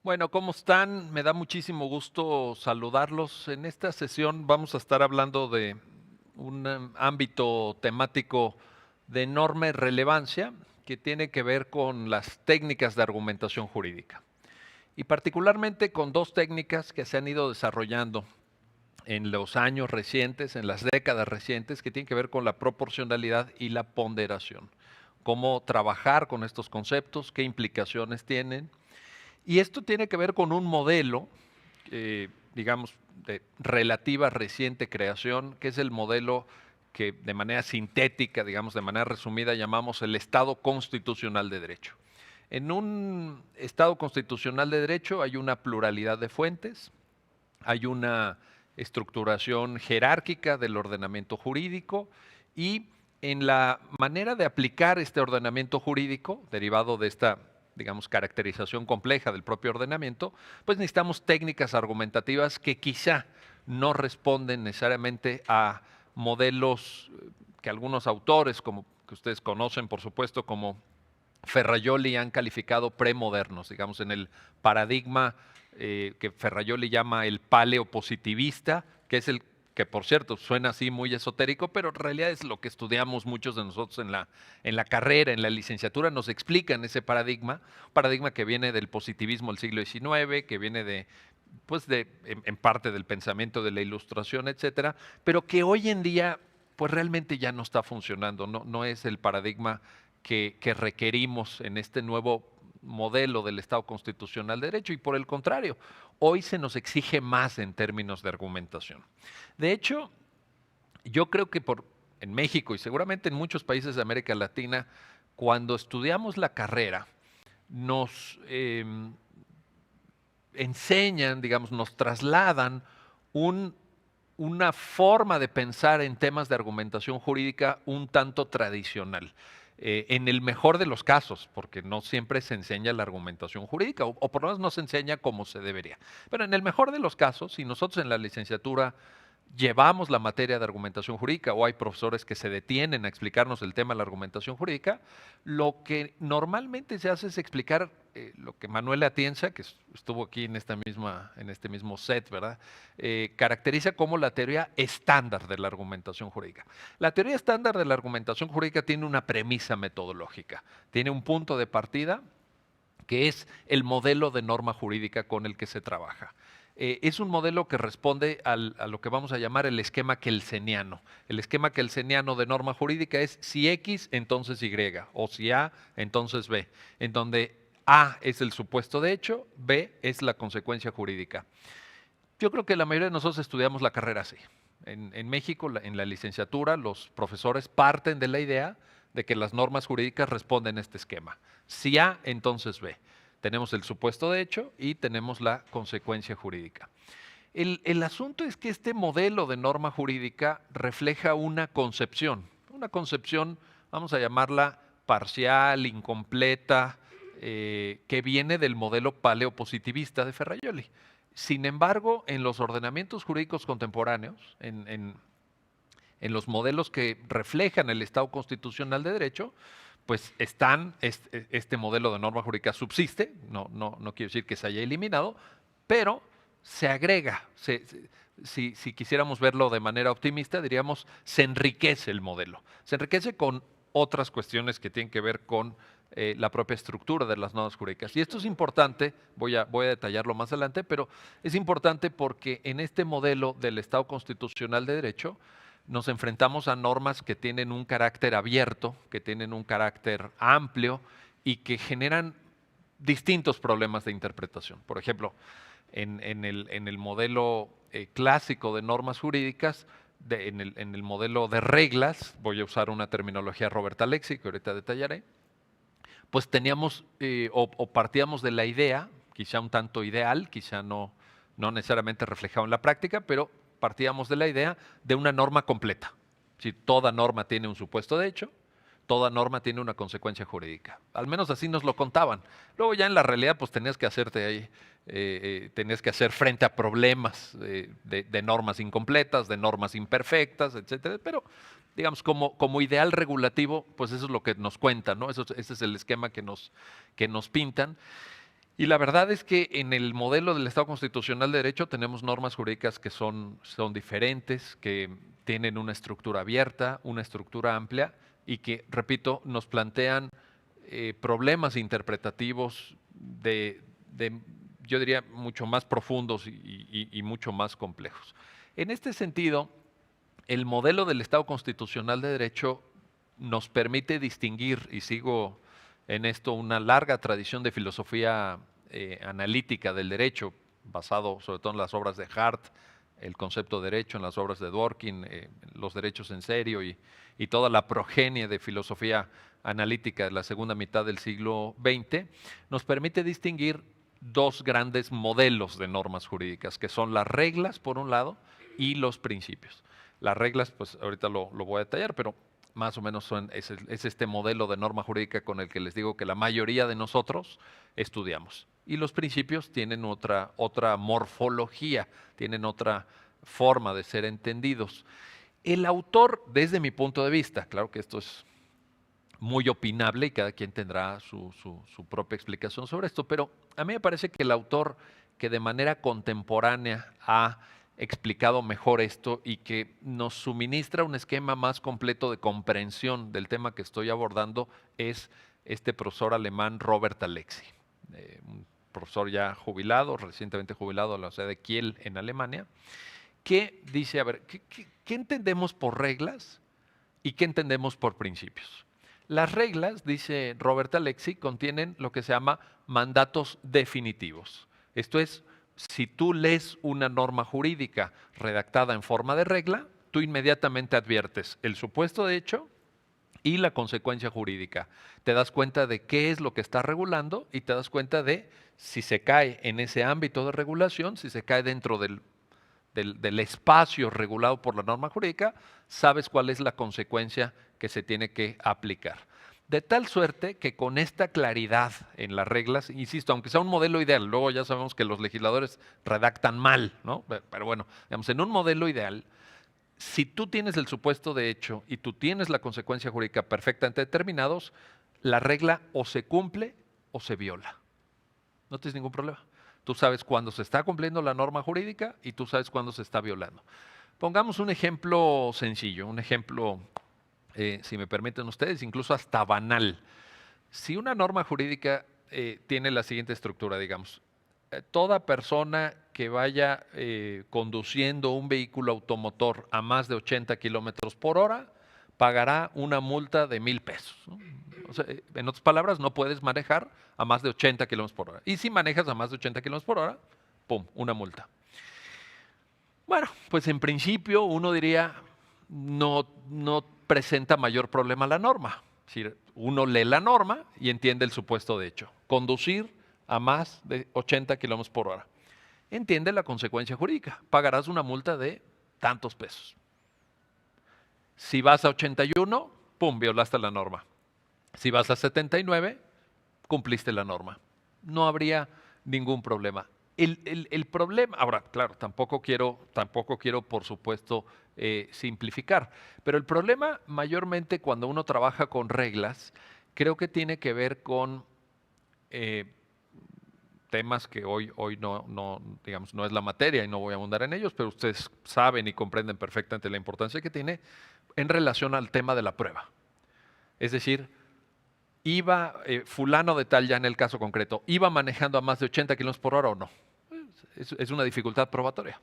Bueno, ¿cómo están? Me da muchísimo gusto saludarlos. En esta sesión vamos a estar hablando de un ámbito temático de enorme relevancia que tiene que ver con las técnicas de argumentación jurídica y particularmente con dos técnicas que se han ido desarrollando en los años recientes, en las décadas recientes, que tienen que ver con la proporcionalidad y la ponderación. Cómo trabajar con estos conceptos, qué implicaciones tienen, y esto tiene que ver con un modelo, digamos, de relativa reciente creación, que es el modelo que de manera sintética, digamos, de manera resumida, llamamos el Estado constitucional de derecho. En un Estado constitucional de derecho hay una pluralidad de fuentes, hay una estructuración jerárquica del ordenamiento jurídico y en la manera de aplicar este ordenamiento jurídico, derivado de esta, digamos, caracterización compleja del propio ordenamiento, pues necesitamos técnicas argumentativas que quizá no responden necesariamente a modelos que algunos autores, como que ustedes conocen, por supuesto, como Ferrajoli, han calificado premodernos, digamos, en el paradigma que Ferrajoli llama el paleopositivista, que es el que, por cierto, suena así muy esotérico, pero en realidad es lo que estudiamos muchos de nosotros en la carrera, en la licenciatura, nos explican ese paradigma que viene del positivismo del siglo XIX, que viene de, pues en parte del pensamiento de la Ilustración, etcétera, pero que hoy en día, pues realmente ya no está funcionando, no es el paradigma que requerimos en este nuevo modelo del Estado constitucional de derecho y por el contrario, hoy se nos exige más en términos de argumentación. De hecho, yo creo que en México y seguramente en muchos países de América Latina, cuando estudiamos la carrera, nos enseñan, digamos, nos trasladan un, una forma de pensar en temas de argumentación jurídica un tanto tradicional. En el mejor de los casos, porque no siempre se enseña la argumentación jurídica, o por lo menos no se enseña como se debería. Pero en el mejor de los casos, si nosotros en la licenciatura llevamos la materia de argumentación jurídica o hay profesores que se detienen a explicarnos el tema de la argumentación jurídica, lo que normalmente se hace es explicar lo que Manuel Atienza, que estuvo aquí en este mismo set, ¿verdad? Caracteriza como la teoría estándar de la argumentación jurídica. La teoría estándar de la argumentación jurídica tiene una premisa metodológica, tiene un punto de partida que es el modelo de norma jurídica con el que se trabaja. Es un modelo que responde a lo que vamos a llamar el esquema kelseniano. El esquema kelseniano de norma jurídica es si X, entonces Y, o si A, entonces B, en donde A es el supuesto de hecho, B es la consecuencia jurídica. Yo creo que la mayoría de nosotros estudiamos la carrera así. En México, en la licenciatura, los profesores parten de la idea de que las normas jurídicas responden a este esquema. Si A, entonces B. Tenemos el supuesto de hecho y tenemos la consecuencia jurídica. El asunto es que este modelo de norma jurídica refleja una concepción, vamos a llamarla parcial, incompleta, que viene del modelo paleopositivista de Ferrajoli. Sin embargo, en los ordenamientos jurídicos contemporáneos, en los modelos que reflejan el Estado constitucional de derecho, pues este modelo de norma jurídica subsiste, no quiero decir que se haya eliminado, pero se agrega, si quisiéramos verlo de manera optimista, diríamos, se enriquece el modelo. Se enriquece con otras cuestiones que tienen que ver con la propia estructura de las normas jurídicas. Y esto es importante, voy a detallarlo más adelante, pero es importante porque en este modelo del Estado constitucional de derecho nos enfrentamos a normas que tienen un carácter abierto, que tienen un carácter amplio y que generan distintos problemas de interpretación. Por ejemplo, en el modelo clásico de normas jurídicas, en el modelo de reglas, voy a usar una terminología Robert Alexi, que ahorita detallaré, pues teníamos o partíamos de la idea, quizá un tanto ideal, quizá no necesariamente reflejado en la práctica, pero partíamos de la idea de una norma completa. Si toda norma tiene un supuesto de hecho, toda norma tiene una consecuencia jurídica. Al menos así nos lo contaban. Luego ya en la realidad pues tenías que hacerte ahí, tenías que hacer frente a problemas de normas incompletas, de normas imperfectas, etcétera. Pero digamos como ideal regulativo, pues eso es lo que nos cuentan, ¿no? Ese es el esquema que nos pintan. Y la verdad es que en el modelo del Estado Constitucional de Derecho tenemos normas jurídicas que son diferentes, que tienen una estructura abierta, una estructura amplia y que, repito, nos plantean problemas interpretativos de, yo diría, mucho más profundos y mucho más complejos. En este sentido, el modelo del Estado Constitucional de Derecho nos permite distinguir, y sigo en esto una larga tradición de filosofía analítica del derecho, basado sobre todo en las obras de Hart, el concepto de derecho, en las obras de Dworkin, los derechos en serio y toda la progenie de filosofía analítica de la segunda mitad del siglo XX, nos permite distinguir dos grandes modelos de normas jurídicas, que son las reglas, por un lado, y los principios. Las reglas, pues ahorita lo voy a detallar, pero más o menos es este modelo de norma jurídica con el que les digo que la mayoría de nosotros estudiamos. Y los principios tienen otra morfología, tienen otra forma de ser entendidos. El autor, desde mi punto de vista, claro que esto es muy opinable y cada quien tendrá su propia explicación sobre esto, pero a mí me parece que el autor que de manera contemporánea ha explicado mejor esto y que nos suministra un esquema más completo de comprensión del tema que estoy abordando es este profesor alemán Robert Alexi, un profesor ya jubilado, recientemente jubilado de la Universidad de Kiel en Alemania, que dice, a ver, ¿qué entendemos por reglas y qué entendemos por principios? Las reglas, dice Robert Alexi, contienen lo que se llama mandatos definitivos. Esto es, si tú lees una norma jurídica redactada en forma de regla, tú inmediatamente adviertes el supuesto de hecho y la consecuencia jurídica. Te das cuenta de qué es lo que está regulando y te das cuenta de si se cae en ese ámbito de regulación, si se cae dentro del espacio regulado por la norma jurídica, sabes cuál es la consecuencia que se tiene que aplicar. De tal suerte que con esta claridad en las reglas, insisto, aunque sea un modelo ideal, luego ya sabemos que los legisladores redactan mal, ¿no? Pero bueno, digamos, en un modelo ideal, si tú tienes el supuesto de hecho y tú tienes la consecuencia jurídica perfectamente determinados, la regla o se cumple o se viola. No tienes ningún problema. Tú sabes cuándo se está cumpliendo la norma jurídica y tú sabes cuándo se está violando. Pongamos un ejemplo sencillo, un ejemplo, si me permiten ustedes, incluso hasta banal. Si una norma jurídica tiene la siguiente estructura, digamos, toda persona que vaya conduciendo un vehículo automotor a más de 80 kilómetros por hora pagará una multa de 1,000 pesos, ¿no? O sea, en otras palabras, no puedes manejar a más de 80 kilómetros por hora. Y si manejas a más de 80 kilómetros por hora, ¡pum!, una multa. Bueno, pues en principio uno diría, no presenta mayor problema la norma. Es decir, uno lee la norma y entiende el supuesto de hecho. Conducir a más de 80 kilómetros por hora. Entiende la consecuencia jurídica. Pagarás una multa de tantos pesos. Si vas a 81, ¡pum!, violaste la norma. Si vas a 79, cumpliste la norma. No habría ningún problema. El problema, ahora, claro, tampoco quiero, por supuesto, simplificar, pero el problema mayormente cuando uno trabaja con reglas, creo que tiene que ver con eh, temas que hoy digamos, no es la materia y no voy a abundar en ellos, pero ustedes saben y comprenden perfectamente la importancia que tiene en relación al tema de la prueba. Es decir, iba fulano de tal, ya en el caso concreto, iba manejando a más de 80 kilómetros por hora o no. Es una dificultad probatoria.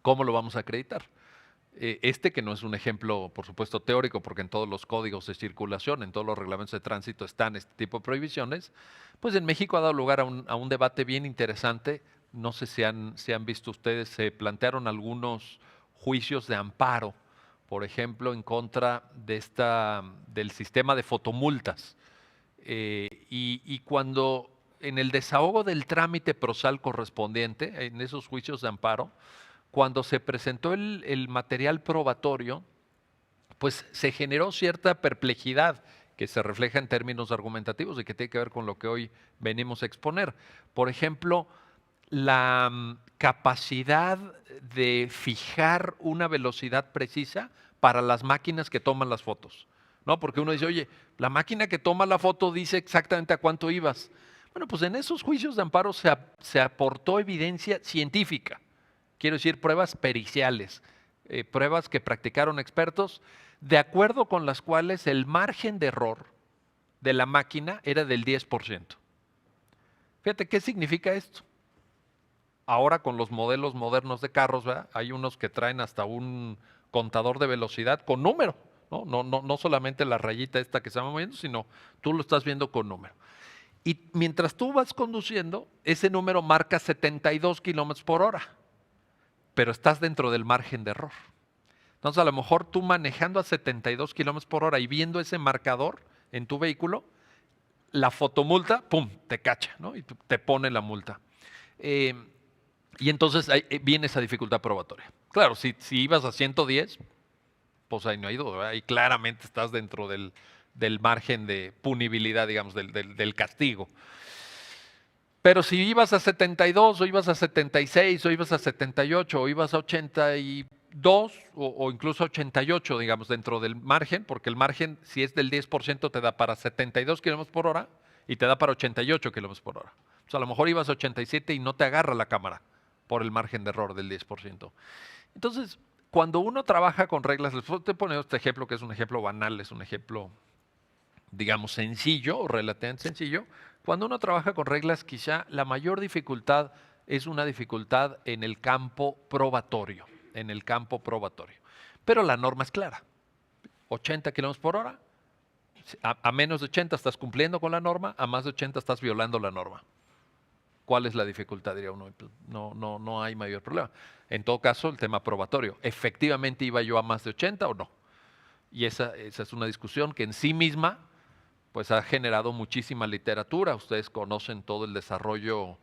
¿Cómo lo vamos a acreditar? Este que no es un ejemplo, por supuesto, teórico, porque en todos los códigos de circulación, en todos los reglamentos de tránsito están este tipo de prohibiciones, pues en México ha dado lugar a un debate bien interesante. No sé si han visto ustedes, se plantearon algunos juicios de amparo, por ejemplo, en contra del sistema de fotomultas. Y cuando en el desahogo del trámite procesal correspondiente, en esos juicios de amparo, cuando se presentó el material probatorio, pues se generó cierta perplejidad que se refleja en términos argumentativos y que tiene que ver con lo que hoy venimos a exponer. Por ejemplo, la capacidad de fijar una velocidad precisa para las máquinas que toman las fotos, ¿no? Porque uno dice, oye, la máquina que toma la foto dice exactamente a cuánto ibas. Bueno, pues en esos juicios de amparo se aportó evidencia científica, quiero decir, pruebas periciales, pruebas que practicaron expertos, de acuerdo con las cuales el margen de error de la máquina era del 10%. Fíjate, ¿qué significa esto? Ahora con los modelos modernos de carros, ¿verdad? Hay unos que traen hasta un contador de velocidad con número, ¿no? No solamente la rayita esta que se va moviendo, sino tú lo estás viendo con número. Y mientras tú vas conduciendo, ese número marca 72 kilómetros por hora, pero estás dentro del margen de error. Entonces, a lo mejor tú manejando a 72 kilómetros por hora y viendo ese marcador en tu vehículo, la fotomulta, ¡pum!, te cacha, ¿no? Y te pone la multa. Eh, y entonces ahí viene esa dificultad probatoria. Claro, si ibas a 110, pues ahí no hay duda, ¿verdad? Ahí claramente estás dentro del margen de punibilidad, digamos, del castigo. Pero si ibas a 72 o ibas a 76 o ibas a 78 o ibas a 82 o incluso 88, digamos, dentro del margen, porque el margen, si es del 10%, te da para 72 kilómetros por hora y te da para 88 kilómetros por hora. O sea, a lo mejor ibas a 87 y no te agarra la cámara por el margen de error del 10%. Entonces, cuando uno trabaja con reglas, les te pongo este ejemplo que es un ejemplo banal, es un ejemplo, digamos, sencillo o relativamente sencillo. Cuando uno trabaja con reglas, quizá la mayor dificultad es una dificultad en el campo probatorio, en el campo probatorio. Pero la norma es clara. 80 kilómetros por hora, a menos de 80 estás cumpliendo con la norma, a más de 80 estás violando la norma. ¿Cuál es la dificultad? Diría uno, no hay mayor problema. En todo caso, el tema probatorio. ¿Efectivamente iba yo a más de 80 o no? Y esa es una discusión que en sí misma pues ha generado muchísima literatura. Ustedes conocen todo el desarrollo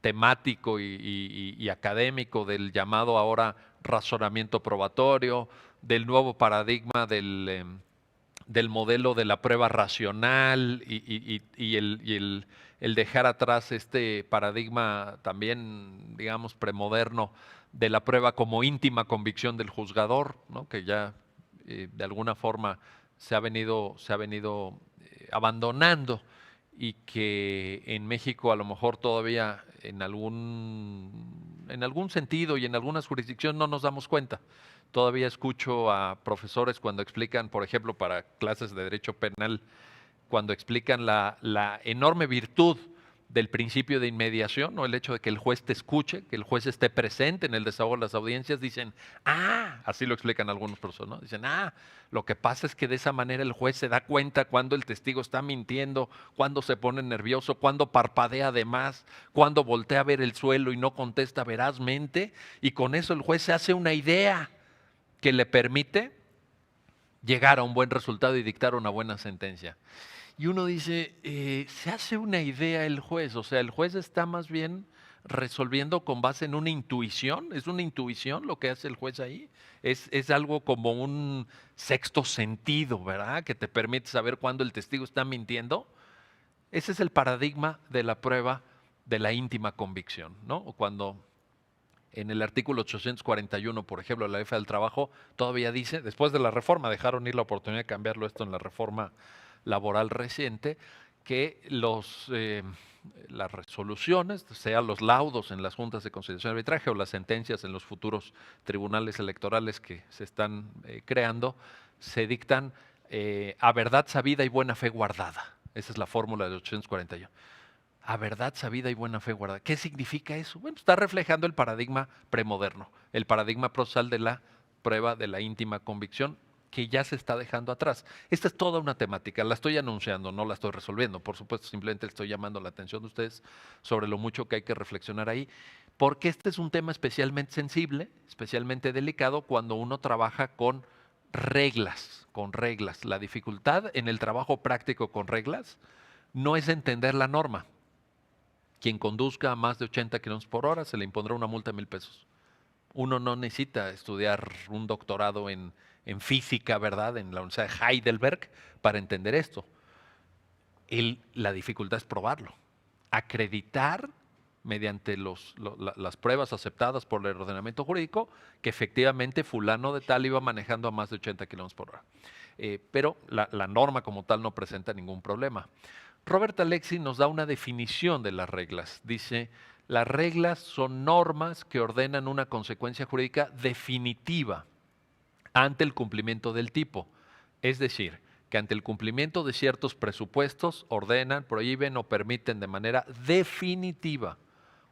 temático y académico del llamado ahora razonamiento probatorio, del nuevo paradigma del modelo de la prueba racional y el dejar atrás este paradigma también, digamos, premoderno de la prueba como íntima convicción del juzgador, ¿no? Que ya de alguna forma se ha venido abandonando y que en México a lo mejor todavía en algún sentido y en algunas jurisdicciones no nos damos cuenta. Todavía escucho a profesores cuando explican, por ejemplo, para clases de derecho penal, cuando explican la enorme virtud del principio de inmediación, ¿no? El hecho de que el juez te escuche, que el juez esté presente en el desahogo de las audiencias, dicen, así lo explican algunos profesores, ¿no? Dicen, lo que pasa es que de esa manera el juez se da cuenta cuando el testigo está mintiendo, cuando se pone nervioso, cuando parpadea de más, cuando voltea a ver el suelo y no contesta verazmente, y con eso el juez se hace una idea que le permite llegar a un buen resultado y dictar una buena sentencia. Y uno dice, se hace una idea el juez, o sea, el juez está más bien resolviendo con base en una intuición, es una intuición lo que hace el juez ahí, es algo como un sexto sentido, ¿verdad? Que te permite saber cuándo el testigo está mintiendo. Ese es el paradigma de la prueba de la íntima convicción, ¿no? O cuando en el artículo 841, por ejemplo, de la Ley del Trabajo, todavía dice, después de la reforma, dejaron ir la oportunidad de cambiarlo esto en la reforma laboral reciente, que las resoluciones, sea los laudos en las juntas de conciliación y arbitraje o las sentencias en los futuros tribunales electorales que se están creando, se dictan a verdad sabida y buena fe guardada. Esa es la fórmula de 841. A verdad sabida y buena fe guardada. ¿Qué significa eso? Bueno, está reflejando el paradigma premoderno, el paradigma procesal de la prueba de la íntima convicción que ya se está dejando atrás. Esta es toda una temática, la estoy anunciando, no la estoy resolviendo, por supuesto, simplemente estoy llamando la atención de ustedes sobre lo mucho que hay que reflexionar ahí, porque este es un tema especialmente sensible, especialmente delicado cuando uno trabaja con reglas, con reglas. La dificultad en el trabajo práctico con reglas no es entender la norma. Quien conduzca a más de 80 kilómetros por hora se le impondrá una multa de 1,000 pesos. Uno no necesita estudiar un doctorado en física, ¿verdad?, en la Universidad de Heidelberg para entender esto. La dificultad es probarlo, acreditar mediante las pruebas aceptadas por el ordenamiento jurídico que efectivamente fulano de tal iba manejando a más de 80 kilómetros por hora. Pero la norma como tal no presenta ningún problema. Robert Alexi nos da una definición de las reglas. Dice, las reglas son normas que ordenan una consecuencia jurídica definitiva ante el cumplimiento del tipo. Es decir, que ante el cumplimiento de ciertos presupuestos ordenan, prohíben o permiten de manera definitiva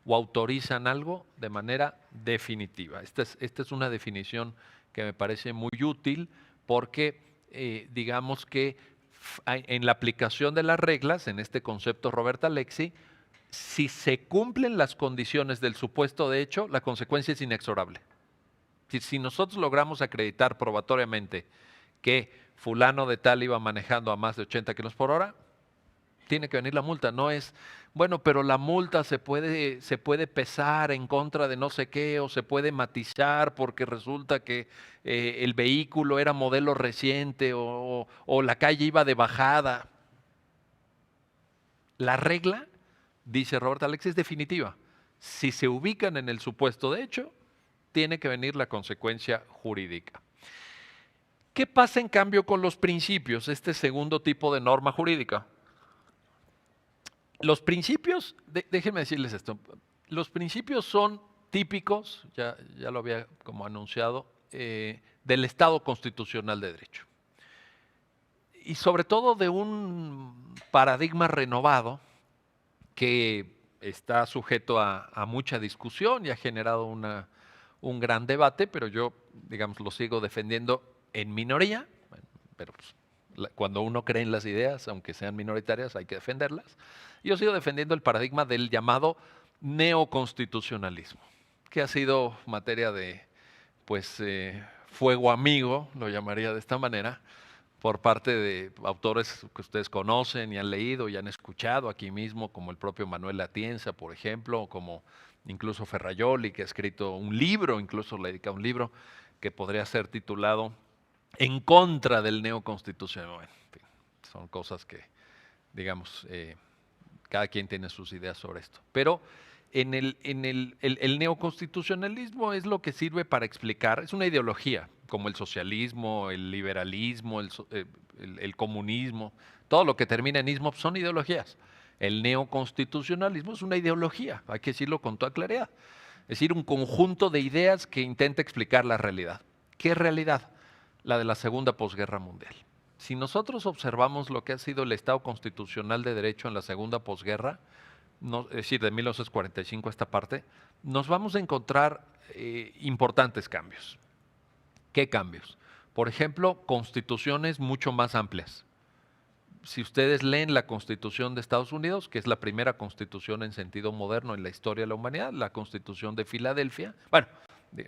o autorizan algo de manera definitiva. Esta es una definición que me parece muy útil porque digamos que en la aplicación de las reglas, en este concepto Robert Alexi, si se cumplen las condiciones del supuesto de hecho, la consecuencia es inexorable. Si nosotros logramos acreditar probatoriamente que fulano de tal iba manejando a más de 80 kilómetros por hora, tiene que venir la multa. No es, bueno, pero la multa se puede pesar en contra de no sé qué o se puede matizar porque resulta que el vehículo era modelo reciente o la calle iba de bajada. La regla, dice Robert Alexi, es definitiva. Si se ubican en el supuesto de hecho, tiene que venir la consecuencia jurídica. ¿Qué pasa en cambio con los principios, este segundo tipo de norma jurídica? Los principios, déjenme decirles esto, los principios son típicos, ya lo había como anunciado, del Estado constitucional de derecho. Y sobre todo de un paradigma renovado que está sujeto a mucha discusión y ha generado un gran debate, pero yo, digamos, lo sigo defendiendo en minoría, pero pues, cuando uno cree en las ideas, aunque sean minoritarias, hay que defenderlas. Yo sigo defendiendo el paradigma del llamado neoconstitucionalismo, que ha sido materia de, pues, fuego amigo, lo llamaría de esta manera, por parte de autores que ustedes conocen y han leído y han escuchado aquí mismo, como el propio Manuel Atienza, por ejemplo, o como incluso Ferrajoli, que ha escrito un libro, incluso le dedica un libro que podría ser titulado En contra del neoconstitucionalismo. Bueno, en fin, son cosas que, digamos, cada quien tiene sus ideas sobre esto. Pero el neoconstitucionalismo es lo que sirve para explicar, es una ideología, como el socialismo, el liberalismo, el comunismo, todo lo que termina en ismo son ideologías. El neoconstitucionalismo es una ideología, hay que decirlo con toda claridad. Es decir, un conjunto de ideas que intenta explicar la realidad. ¿Qué realidad? La de la Segunda Posguerra Mundial. Si nosotros observamos lo que ha sido el Estado constitucional de derecho en la Segunda Posguerra, es decir, de 1945 a esta parte, nos vamos a encontrar importantes cambios. ¿Qué cambios? Por ejemplo, constituciones mucho más amplias. Si ustedes leen la Constitución de Estados Unidos, que es la primera constitución en sentido moderno en la historia de la humanidad, la Constitución de Filadelfia, bueno,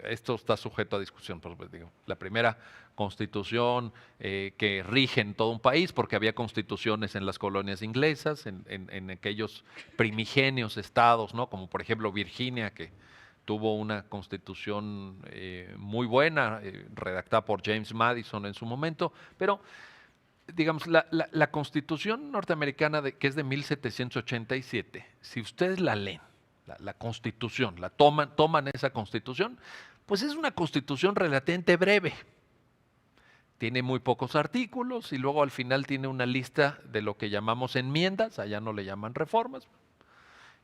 esto está sujeto a discusión, pero pues digo, la primera constitución que rige en todo un país, porque había constituciones en las colonias inglesas, en aquellos primigenios estados, ¿no? Como por ejemplo Virginia, que tuvo una constitución muy buena, redactada por James Madison en su momento, pero digamos, la Constitución norteamericana, que es de 1787, si ustedes la leen, la Constitución, toman esa Constitución, pues es una Constitución relativamente breve. Tiene muy pocos artículos y luego al final tiene una lista de lo que llamamos enmiendas, allá no le llaman reformas,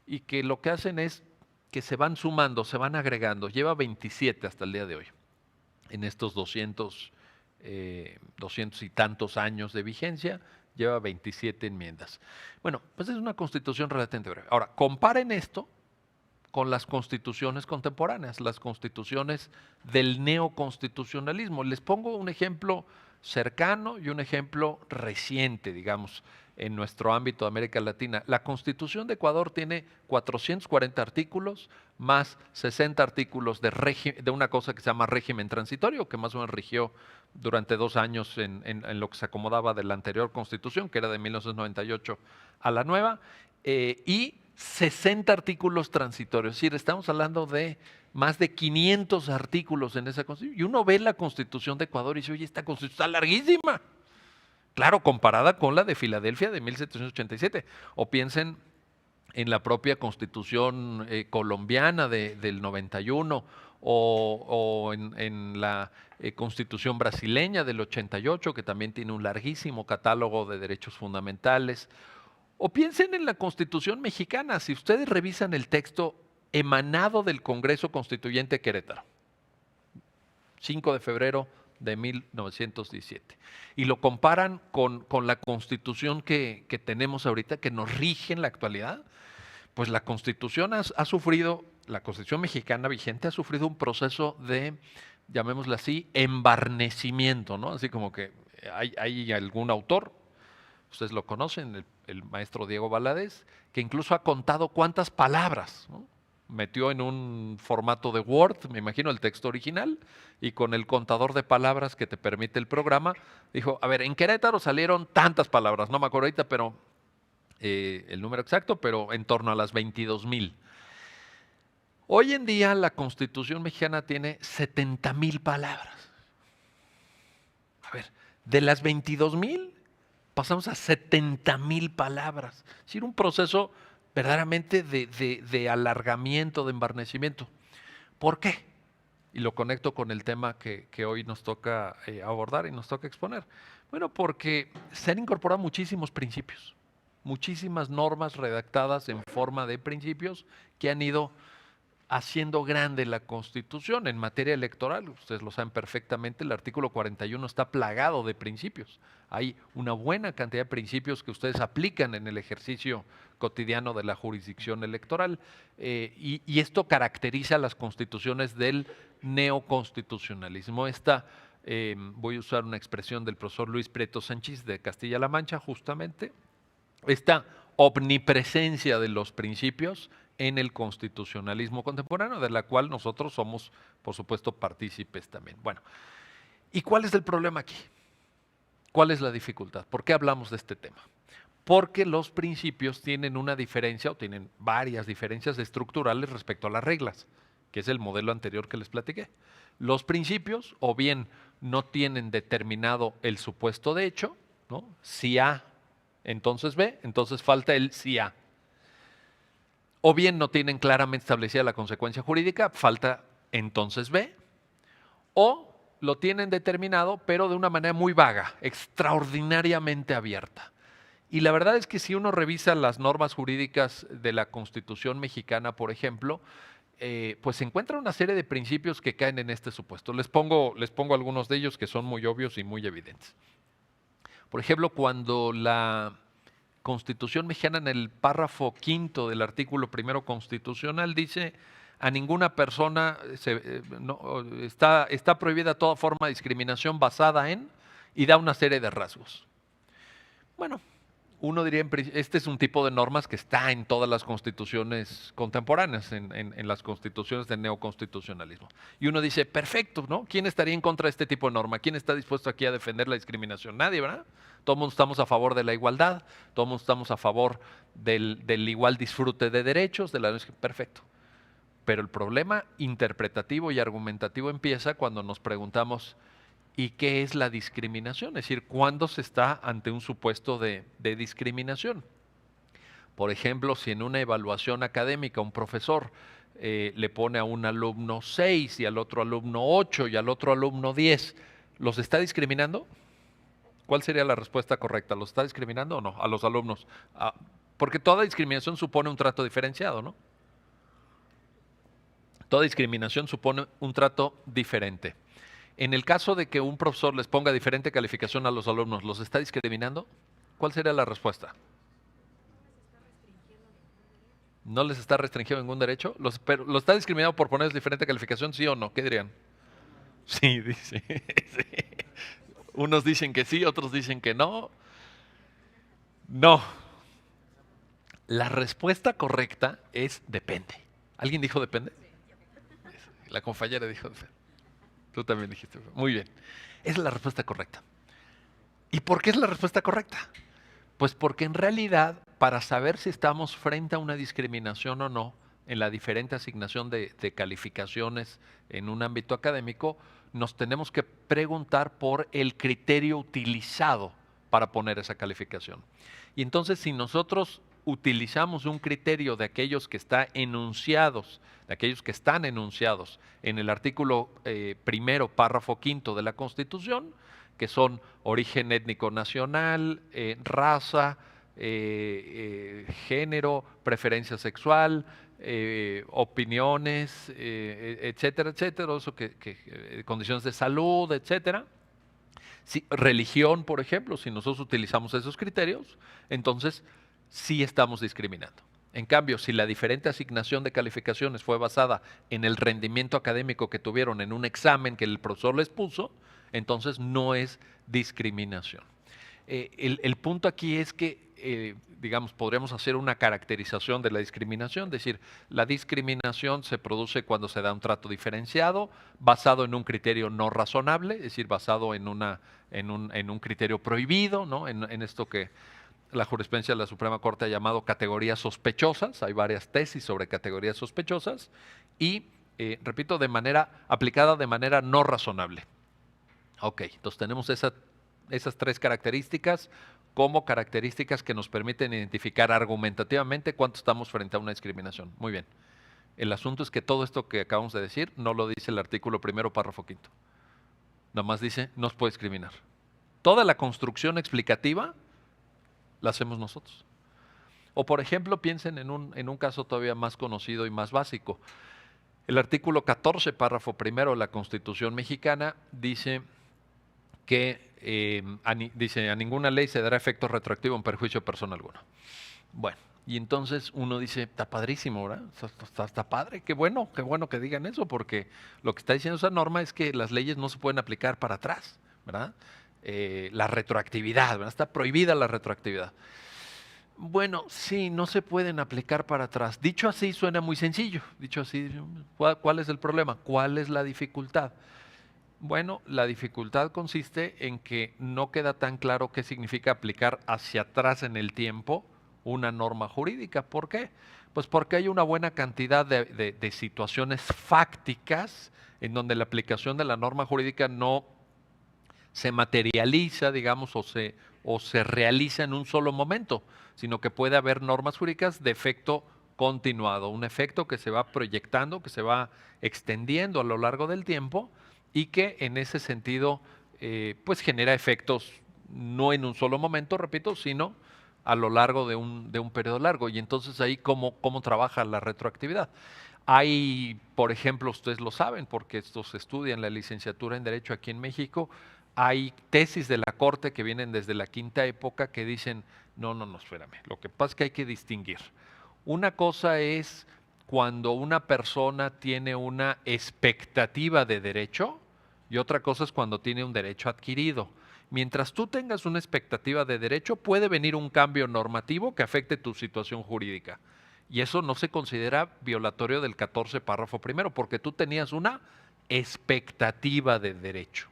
y que lo que hacen es que se van sumando, se van agregando. Lleva 27 hasta el día de hoy, en estos 200 y tantos años de vigencia, lleva 27 enmiendas. Bueno, pues es una constitución relativamente breve. Ahora, comparen esto con las constituciones contemporáneas, las constituciones del neoconstitucionalismo. Les pongo un ejemplo cercano y un ejemplo reciente, digamos, en nuestro ámbito de América Latina. La Constitución de Ecuador tiene 440 artículos, más 60 artículos de una cosa que se llama régimen transitorio, que más o menos rigió durante 2 años en lo que se acomodaba de la anterior Constitución, que era de 1998 a la nueva, y 60 artículos transitorios. Es decir, estamos hablando de más de 500 artículos en esa Constitución. Y uno ve la Constitución de Ecuador y dice, oye, esta Constitución está larguísima. Claro, comparada con la de Filadelfia de 1787. O piensen en la propia Constitución colombiana del 91 o en la Constitución brasileña del 88, que también tiene un larguísimo catálogo de derechos fundamentales, O piensen en la Constitución mexicana. Si ustedes revisan el texto emanado del Congreso Constituyente Querétaro, 5 de febrero de 1917, y lo comparan con la Constitución que tenemos ahorita, que nos rige en la actualidad, pues la Constitución ha sufrido, la Constitución mexicana vigente ha sufrido un proceso de, llamémoslo así, embarnecimiento, ¿no? Así como que hay algún autor, ustedes lo conocen, el maestro Diego Valadez, que incluso ha contado cuántas palabras, ¿no? Metió en un formato de Word, me imagino, el texto original, y con el contador de palabras que te permite el programa, dijo, a ver, en Querétaro salieron tantas palabras, no me acuerdo ahorita, pero el número exacto, pero en torno a las 22,000. Hoy en día la Constitución mexicana tiene 70,000 palabras. A ver, de las 22,000 pasamos a 70,000 palabras. Es decir, un proceso verdaderamente de alargamiento, de embarnecimiento. ¿Por qué? Y lo conecto con el tema que hoy nos toca abordar y nos toca exponer. Bueno, porque se han incorporado muchísimos principios, muchísimas normas redactadas en forma de principios que han ido haciendo grande la Constitución en materia electoral. Ustedes lo saben perfectamente, el artículo 41 está plagado de principios. Hay una buena cantidad de principios que ustedes aplican en el ejercicio cotidiano de la jurisdicción electoral y esto caracteriza las constituciones del neoconstitucionalismo. Voy a usar una expresión del profesor Luis Prieto Sánchez de Castilla-La Mancha, justamente, esta omnipresencia de los principios en el constitucionalismo contemporáneo, de la cual nosotros somos, por supuesto, partícipes también. Bueno, ¿y cuál es el problema aquí? ¿Cuál es la dificultad? ¿Por qué hablamos de este tema? Porque los principios tienen una diferencia o tienen varias diferencias estructurales respecto a las reglas, que es el modelo anterior que les platiqué. Los principios o bien no tienen determinado el supuesto de hecho, ¿no? Si A, entonces B, entonces falta el si A. O bien no tienen claramente establecida la consecuencia jurídica, falta entonces B, o lo tienen determinado, pero de una manera muy vaga, extraordinariamente abierta. Y la verdad es que si uno revisa las normas jurídicas de la Constitución mexicana, por ejemplo, pues se encuentra una serie de principios que caen en este supuesto. Les pongo algunos de ellos que son muy obvios y muy evidentes. Por ejemplo, cuando la Constitución mexicana en el párrafo quinto del artículo primero constitucional dice a ninguna persona está prohibida toda forma de discriminación basada en y da una serie de rasgos. Bueno, uno diría, este es un tipo de normas que está en todas las constituciones contemporáneas, en las constituciones del neoconstitucionalismo. Y uno dice, perfecto, ¿no? ¿Quién estaría en contra de este tipo de norma? ¿Quién está dispuesto aquí a defender la discriminación? Nadie, ¿verdad? Todos mundo estamos a favor de la igualdad, todos mundo estamos a favor del igual disfrute de derechos, perfecto. Pero el problema interpretativo y argumentativo empieza cuando nos preguntamos, ¿y qué es la discriminación? Es decir, ¿cuándo se está ante un supuesto de discriminación? Por ejemplo, si en una evaluación académica un profesor le pone a un alumno 6 y al otro alumno 8 y al otro alumno 10, ¿los está discriminando? ¿Cuál sería la respuesta correcta? ¿Los está discriminando o no a los alumnos? Porque toda discriminación supone un trato diferenciado, ¿no? Toda discriminación supone un trato diferente. En el caso de que un profesor les ponga diferente calificación a los alumnos, ¿los está discriminando? ¿Cuál sería la respuesta? ¿No les está restringiendo ningún derecho? ¿Los está discriminando por ponerles diferente calificación, sí o no? ¿Qué dirían? Sí, dice. Sí. Unos dicen que sí, otros dicen que no. No. La respuesta correcta es depende. ¿Alguien dijo depende? La compañera dijo depende. Tú también dijiste. Muy bien. Esa es la respuesta correcta. ¿Y por qué es la respuesta correcta? Pues porque en realidad, para saber si estamos frente a una discriminación o no en la diferente asignación de calificaciones en un ámbito académico, nos tenemos que preguntar por el criterio utilizado para poner esa calificación. Y entonces, si nosotros utilizamos un criterio de aquellos que están enunciados, en el artículo primero, párrafo quinto de la Constitución, que son origen étnico nacional, raza, género, preferencia sexual, opiniones, etcétera, etcétera, eso condiciones de salud, etcétera. Si, religión, por ejemplo, si nosotros utilizamos esos criterios, entonces sí estamos discriminando. En cambio, si la diferente asignación de calificaciones fue basada en el rendimiento académico que tuvieron en un examen que el profesor les puso, entonces no es discriminación. El punto aquí es que, digamos, podríamos hacer una caracterización de la discriminación, es decir, la discriminación se produce cuando se da un trato diferenciado, basado en un criterio no razonable, es decir, basado en un criterio prohibido, ¿no? En esto que la jurisprudencia de la Suprema Corte ha llamado categorías sospechosas, hay varias tesis sobre categorías sospechosas, y, repito, aplicada de manera no razonable. Ok, entonces tenemos esas tres características como características que nos permiten identificar argumentativamente cuánto estamos frente a una discriminación. Muy bien. El asunto es que todo esto que acabamos de decir no lo dice el artículo primero, párrafo quinto. Nada más dice, no se puede discriminar. Toda la construcción explicativa la hacemos nosotros. O por ejemplo, piensen en un caso todavía más conocido y más básico. El artículo 14, párrafo primero de la Constitución mexicana dice que a ninguna ley se dará efecto retroactivo en perjuicio de persona alguna. Bueno, y entonces uno dice, está padrísimo, ¿verdad? Está padre, qué bueno que digan eso, porque lo que está diciendo esa norma es que las leyes no se pueden aplicar para atrás, ¿verdad? La retroactividad, ¿verdad? Está prohibida la retroactividad. Bueno, sí, no se pueden aplicar para atrás. Dicho así, suena muy sencillo. Dicho así, ¿cuál es el problema? ¿Cuál es la dificultad? Bueno, la dificultad consiste en que no queda tan claro qué significa aplicar hacia atrás en el tiempo una norma jurídica. ¿Por qué? Pues porque hay una buena cantidad de situaciones fácticas en donde la aplicación de la norma jurídica no se materializa, digamos, o se realiza en un solo momento, sino que puede haber normas jurídicas de efecto continuado, un efecto que se va proyectando, que se va extendiendo a lo largo del tiempo y que en ese sentido pues genera efectos no en un solo momento, repito, sino a lo largo de un periodo largo. Y entonces ahí cómo trabaja la retroactividad. Hay, por ejemplo, ustedes lo saben porque esto se estudia en la licenciatura en Derecho aquí en México, hay tesis de la Corte que vienen desde la quinta época que dicen, no, espérame, lo que pasa es que hay que distinguir. Una cosa es cuando una persona tiene una expectativa de derecho y otra cosa es cuando tiene un derecho adquirido. Mientras tú tengas una expectativa de derecho, puede venir un cambio normativo que afecte tu situación jurídica. Y eso no se considera violatorio del 14 párrafo primero, porque tú tenías una expectativa de derecho.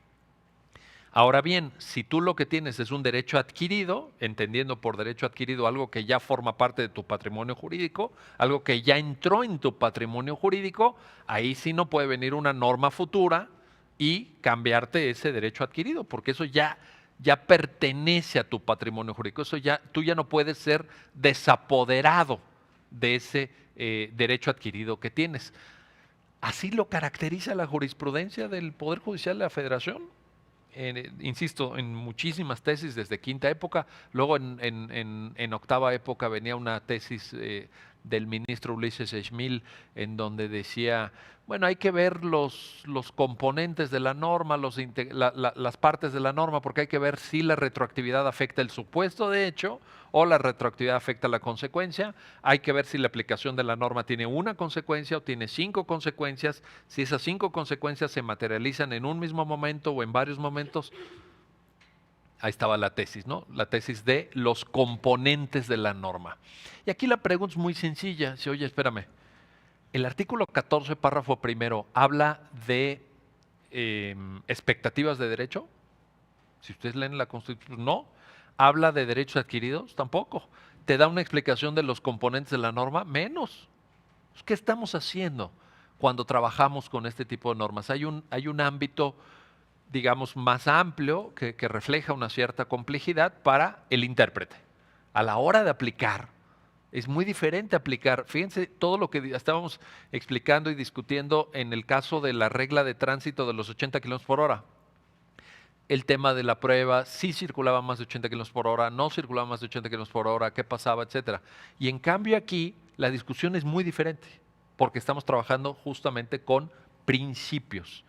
Ahora bien, si tú lo que tienes es un derecho adquirido, entendiendo por derecho adquirido algo que ya forma parte de tu patrimonio jurídico, algo que ya entró en tu patrimonio jurídico, ahí sí no puede venir una norma futura y cambiarte ese derecho adquirido, porque eso ya pertenece a tu patrimonio jurídico, tú ya no puedes ser desapoderado de ese derecho adquirido que tienes. Así lo caracteriza la jurisprudencia del Poder Judicial de la Federación. Insisto, en muchísimas tesis desde quinta época, luego en octava época venía una tesis del ministro Ulises Schmil en donde decía, bueno, hay que ver los componentes de la norma, las partes de la norma, porque hay que ver si la retroactividad afecta el supuesto de hecho o la retroactividad afecta la consecuencia, hay que ver si la aplicación de la norma tiene una consecuencia o tiene 5 consecuencias, si esas 5 consecuencias se materializan en un mismo momento o en varios momentos. Ahí estaba la tesis, ¿no? La tesis de los componentes de la norma. Y aquí la pregunta es muy sencilla. Si, oye, espérame, el artículo 14, párrafo primero, habla de expectativas de derecho. Si ustedes leen la Constitución, no. ¿Habla de derechos adquiridos? Tampoco. ¿Te da una explicación de los componentes de la norma? Menos. ¿Qué estamos haciendo cuando trabajamos con este tipo de normas? Hay un ámbito, digamos, más amplio que refleja una cierta complejidad para el intérprete. A la hora de aplicar, es muy diferente aplicar. Fíjense todo lo que estábamos explicando y discutiendo en el caso de la regla de tránsito de los 80 kilómetros por hora. el tema de la prueba, si circulaba más de 80 kilómetros por hora, no circulaba más de 80 kilómetros por hora, qué pasaba, etcétera. Y en cambio aquí la discusión es muy diferente, porque estamos trabajando justamente con principios.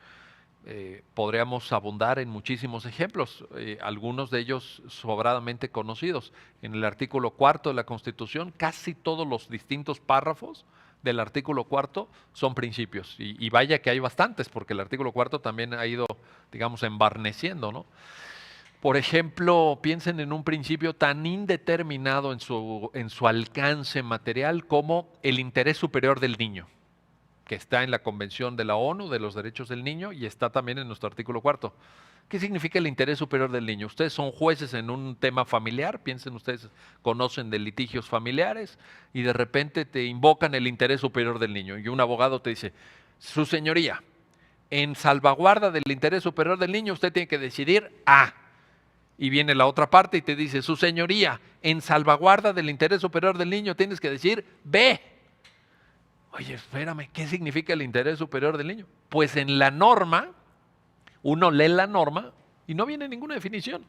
Podríamos abundar en muchísimos ejemplos, algunos de ellos sobradamente conocidos. En el artículo 4 de la Constitución, casi todos los distintos párrafos del artículo 4 son principios. Y vaya que hay bastantes, porque el artículo 4 también ha ido, digamos, embarneciendo, ¿no? Por ejemplo, piensen en un principio tan indeterminado en su alcance material como el interés superior del niño, que está en la Convención de la ONU de los Derechos del Niño y está también en nuestro artículo 4. ¿Qué significa el interés superior del niño? Ustedes son jueces en un tema familiar, piensen ustedes, conocen de litigios familiares y de repente te invocan el interés superior del niño y un abogado te dice, su señoría, en salvaguarda del interés superior del niño usted tiene que decidir A. Y viene la otra parte y te dice, su señoría, en salvaguarda del interés superior del niño tienes que decir B. Oye, espérame, ¿qué significa el interés superior del niño? Pues en la norma, uno lee la norma y no viene ninguna definición.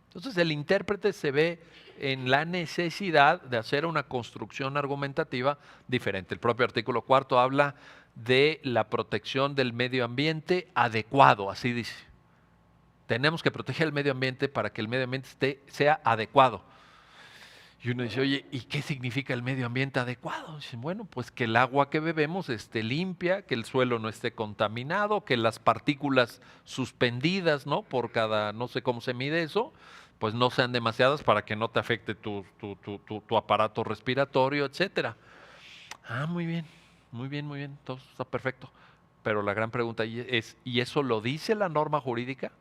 Entonces el intérprete se ve en la necesidad de hacer una construcción argumentativa diferente. El propio artículo 4 habla de la protección del medio ambiente adecuado, así dice. Tenemos que proteger el medio ambiente para que el medio ambiente sea adecuado. Y uno dice, oye, ¿y qué significa el medio ambiente adecuado? Dice, bueno, pues que el agua que bebemos esté limpia, que el suelo no esté contaminado, que las partículas suspendidas, ¿no? Por cada, no sé cómo se mide eso, pues no sean demasiadas para que no te afecte tu aparato respiratorio, etcétera. Ah, muy bien, muy bien, muy bien, todo está perfecto. Pero la gran pregunta es, ¿y eso lo dice la norma jurídica?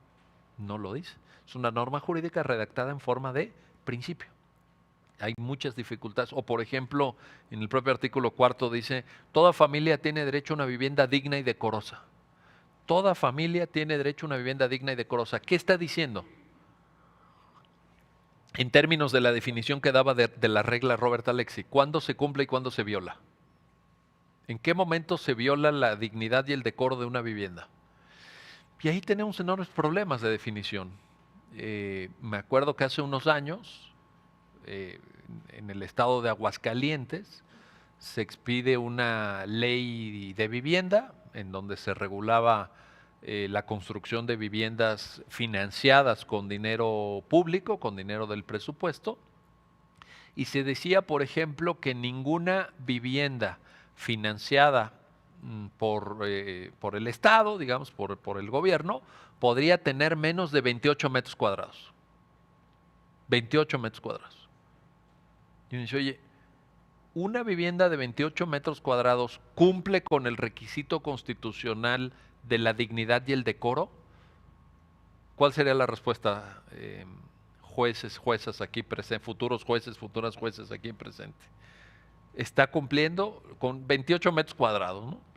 No lo dice. Es una norma jurídica redactada en forma de principio. Hay muchas dificultades. O por ejemplo, en el propio artículo 4 dice, toda familia tiene derecho a una vivienda digna y decorosa. Toda familia tiene derecho a una vivienda digna y decorosa. ¿Qué está diciendo? En términos de la definición que daba de la regla Robert Alexy, ¿cuándo se cumple y cuándo se viola? ¿En qué momento se viola la dignidad y el decoro de una vivienda? Y ahí tenemos enormes problemas de definición. Me acuerdo que hace unos años, en el estado de Aguascalientes, se expide una ley de vivienda en donde se regulaba la construcción de viviendas financiadas con dinero público, con dinero del presupuesto, y se decía, por ejemplo, que ninguna vivienda financiada por el Estado, digamos, por el gobierno, podría tener menos de 28 metros cuadrados. 28 metros cuadrados. Y uno dice, oye, ¿una vivienda de 28 metros cuadrados cumple con el requisito constitucional de la dignidad y el decoro? ¿Cuál sería la respuesta, jueces, juezas aquí presentes, futuros jueces, futuras jueces aquí presentes? Está cumpliendo con 28 metros cuadrados, ¿no?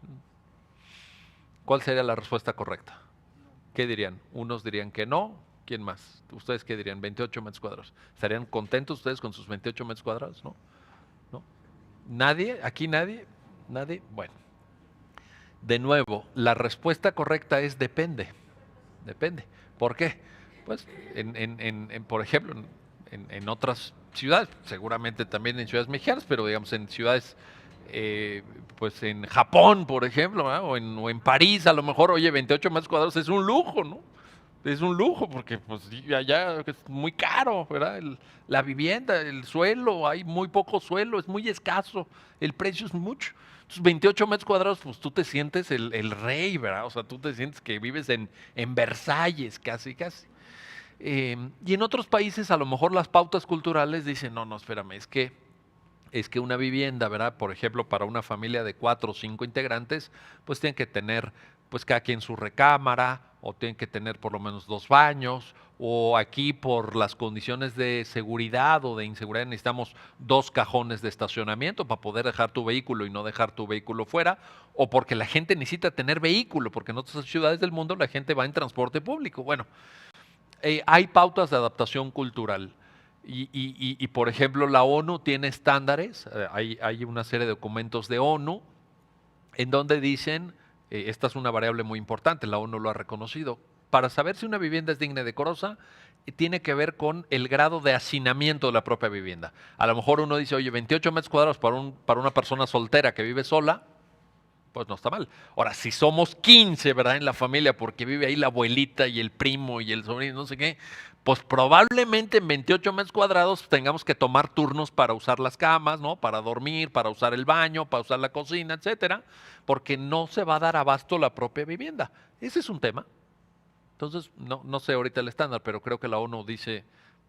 ¿Cuál sería la respuesta correcta? ¿Qué dirían? Unos dirían que no. ¿Quién más? ¿Ustedes qué dirían? 28 metros cuadrados. ¿Estarían contentos ustedes con sus 28 metros cuadrados? ¿No? ¿No? ¿Nadie? ¿Aquí nadie? ¿Nadie? Bueno. De nuevo, la respuesta correcta es depende. Depende. ¿Por qué? Pues, por ejemplo, en otras ciudades, seguramente también en ciudades mexicanas, pero digamos en ciudades, pues en Japón, por ejemplo, ¿verdad? O en París, a lo mejor, oye, 28 metros cuadrados es un lujo, ¿no? Es un lujo porque pues allá es muy caro, ¿verdad? La vivienda, el suelo, hay muy poco suelo, es muy escaso, el precio es mucho. Entonces, 28 metros cuadrados, pues tú te sientes el rey, ¿verdad? O sea, tú te sientes que vives en Versalles, casi, casi. Y en otros países, a lo mejor las pautas culturales dicen, no, no, espérame, es que una vivienda, ¿verdad? Por ejemplo, para una familia de 4 o 5 integrantes, pues tienen que tener, pues cada quien su recámara, o tienen que tener por lo menos 2 baños, o aquí por las condiciones de seguridad o de inseguridad necesitamos 2 cajones de estacionamiento para poder dejar tu vehículo y no dejar tu vehículo fuera, o porque la gente necesita tener vehículo, porque en otras ciudades del mundo la gente va en transporte público. Bueno, hay pautas de adaptación cultural. Y, por ejemplo, la ONU tiene estándares, hay una serie de documentos de ONU en donde dicen, esta es una variable muy importante, la ONU lo ha reconocido, Para saber si una vivienda es digna y decorosa, tiene que ver con el grado de hacinamiento de la propia vivienda. A lo mejor uno dice, oye, 28 metros cuadrados para una persona soltera que vive sola, pues no está mal. Ahora, si somos 15, ¿verdad? En la familia, porque vive ahí la abuelita y el primo y el sobrino, no sé qué, pues probablemente en 28 metros cuadrados tengamos que tomar turnos para usar las camas, ¿no? Para dormir, para usar el baño, para usar la cocina, etcétera, porque no se va a dar abasto la propia vivienda. Ese es un tema. Entonces, no sé ahorita el estándar, pero creo que la ONU dice,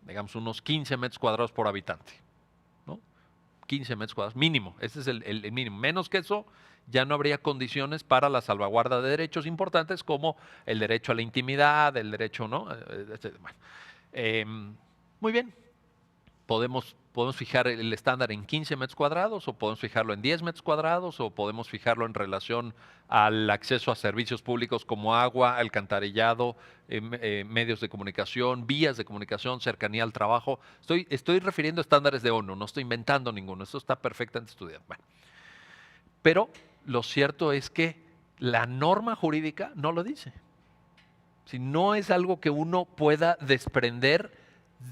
digamos, unos 15 metros cuadrados por habitante, ¿no? 15 metros cuadrados, mínimo, ese es el mínimo. Menos que eso, ya no habría condiciones para la salvaguarda de derechos importantes como el derecho a la intimidad, el derecho, ¿no? Bueno, eh, muy bien, podemos fijar el estándar en 15 metros cuadrados o podemos fijarlo en 10 metros cuadrados o podemos fijarlo en relación al acceso a servicios públicos como agua, alcantarillado, medios de comunicación, vías de comunicación, cercanía al trabajo. Estoy refiriendo a estándares de ONU, no estoy inventando ninguno, esto está perfectamente estudiado. Bueno, pero lo cierto es que la norma jurídica no lo dice. Si no es algo que uno pueda desprender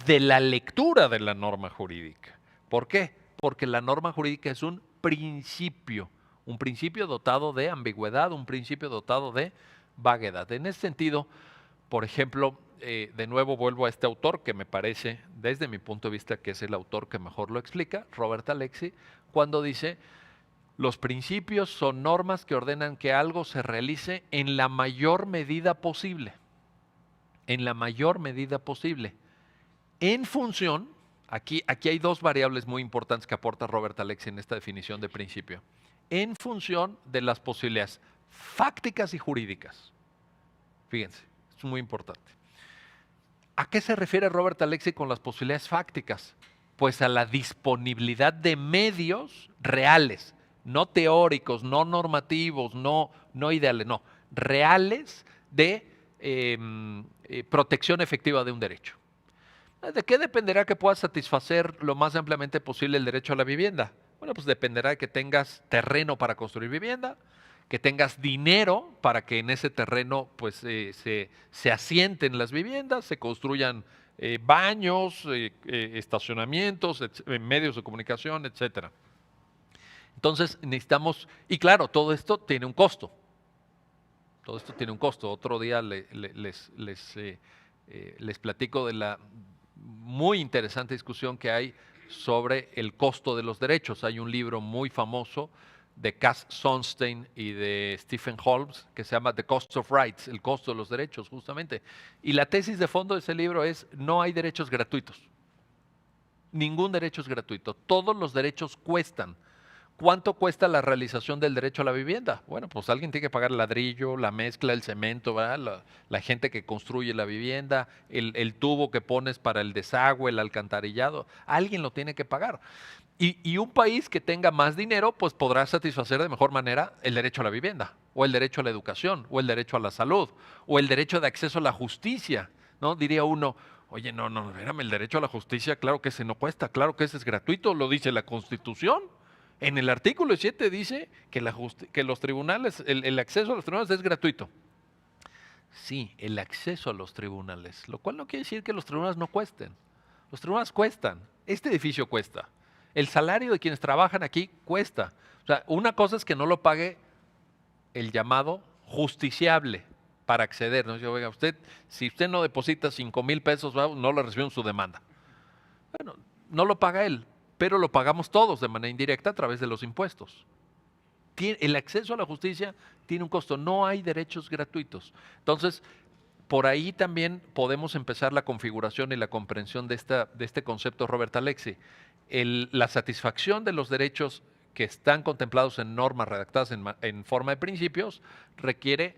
de la lectura de la norma jurídica. ¿Por qué? Porque la norma jurídica es un principio dotado de ambigüedad, un principio dotado de vaguedad. En ese sentido, por ejemplo, de nuevo vuelvo a este autor que me parece, desde mi punto de vista, que es el autor que mejor lo explica, Robert Alexy, cuando dice, los principios son normas que ordenan que algo se realice en la mayor medida posible. En la mayor medida posible. En función, aquí hay dos variables muy importantes que aporta Robert Alexy en esta definición de principio. En función de las posibilidades fácticas y jurídicas. Fíjense, es muy importante. ¿A qué se refiere Robert Alexy con las posibilidades fácticas? Pues a la disponibilidad de medios reales, no teóricos, no normativos, no ideales, no, reales de protección efectiva de un derecho. ¿De qué dependerá que puedas satisfacer lo más ampliamente posible el derecho a la vivienda? Bueno, pues dependerá de que tengas terreno para construir vivienda, que tengas dinero para que en ese terreno pues se asienten las viviendas, se construyan baños, estacionamientos, medios de comunicación, etcétera. Entonces necesitamos, y claro, todo esto tiene un costo. Todo esto tiene un costo. Otro día les platico de la muy interesante discusión que hay sobre el costo de los derechos. Hay un libro muy famoso de Cass Sunstein y de Stephen Holmes que se llama The Cost of Rights, el costo de los derechos, justamente. Y la tesis de fondo de ese libro es: no hay derechos gratuitos. Ningún derecho es gratuito. Todos los derechos cuestan. ¿Cuánto cuesta la realización del derecho a la vivienda? Bueno, pues alguien tiene que pagar el ladrillo, la mezcla, el cemento, la gente que construye la vivienda, el tubo que pones para el desagüe, el alcantarillado. Alguien lo tiene que pagar. Y un país que tenga más dinero, pues podrá satisfacer de mejor manera el derecho a la vivienda, o el derecho a la educación, o el derecho a la salud, o el derecho de acceso a la justicia, ¿no? Diría uno, oye, no, espérame, el derecho a la justicia, claro que ese no cuesta, claro que ese es gratuito, lo dice la Constitución. En el artículo 7 dice que los tribunales, el acceso a los tribunales es gratuito. Sí, el acceso a los tribunales, lo cual no quiere decir que los tribunales no cuesten. Los tribunales cuestan, este edificio cuesta, el salario de quienes trabajan aquí cuesta. O sea, una cosa es que no lo pague el llamado justiciable para acceder. ¿No? Yo, oiga, si usted no deposita 5,000 pesos, no le reciben su demanda. Bueno, no lo paga él, pero lo pagamos todos de manera indirecta a través de los impuestos. El acceso a la justicia tiene un costo, no hay derechos gratuitos. Entonces, por ahí también podemos empezar la configuración y la comprensión de este concepto Robert Alexy. La satisfacción de los derechos que están contemplados en normas redactadas en forma de principios requiere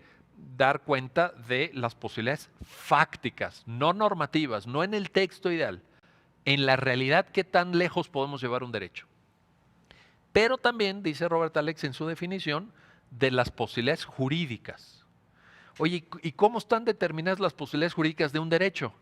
dar cuenta de las posibilidades fácticas, no normativas, no en el texto ideal, en la realidad qué tan lejos podemos llevar un derecho. Pero también, dice Robert Alexy en su definición, de las posibilidades jurídicas. Oye, ¿y cómo están determinadas las posibilidades jurídicas de un derecho?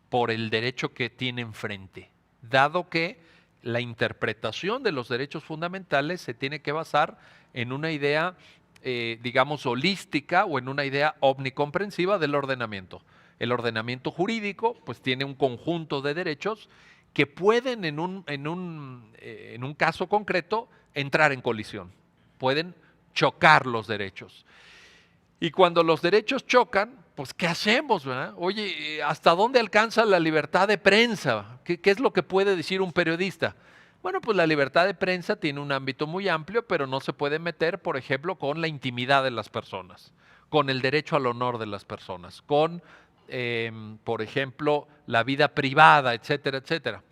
Por el derecho que tiene enfrente. Dado que la interpretación de los derechos fundamentales se tiene que basar en una idea digamos, holística o en una idea omnicomprensiva del ordenamiento. El ordenamiento jurídico, pues tiene un conjunto de derechos que pueden en un caso concreto entrar en colisión, pueden chocar los derechos. Y cuando los derechos chocan, pues ¿qué hacemos, verdad? Oye, ¿hasta dónde alcanza la libertad de prensa? ¿Qué es lo que puede decir un periodista? Bueno, pues la libertad de prensa tiene un ámbito muy amplio, pero no se puede meter, por ejemplo, con la intimidad de las personas, con el derecho al honor de las personas, con, por ejemplo, la vida privada, etcétera, etcétera.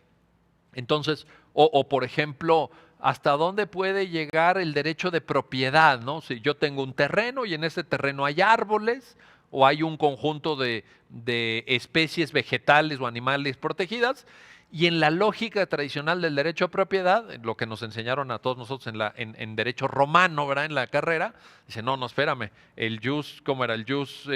Entonces, por ejemplo, ¿hasta dónde puede llegar el derecho de propiedad? ¿No? Si yo tengo un terreno y en ese terreno hay árboles o hay un conjunto de especies vegetales o animales protegidas, y en la lógica tradicional del derecho a propiedad, lo que nos enseñaron a todos nosotros en derecho romano, ¿verdad? En la carrera, dice, no, espérame, el jus, ¿cómo era? El jus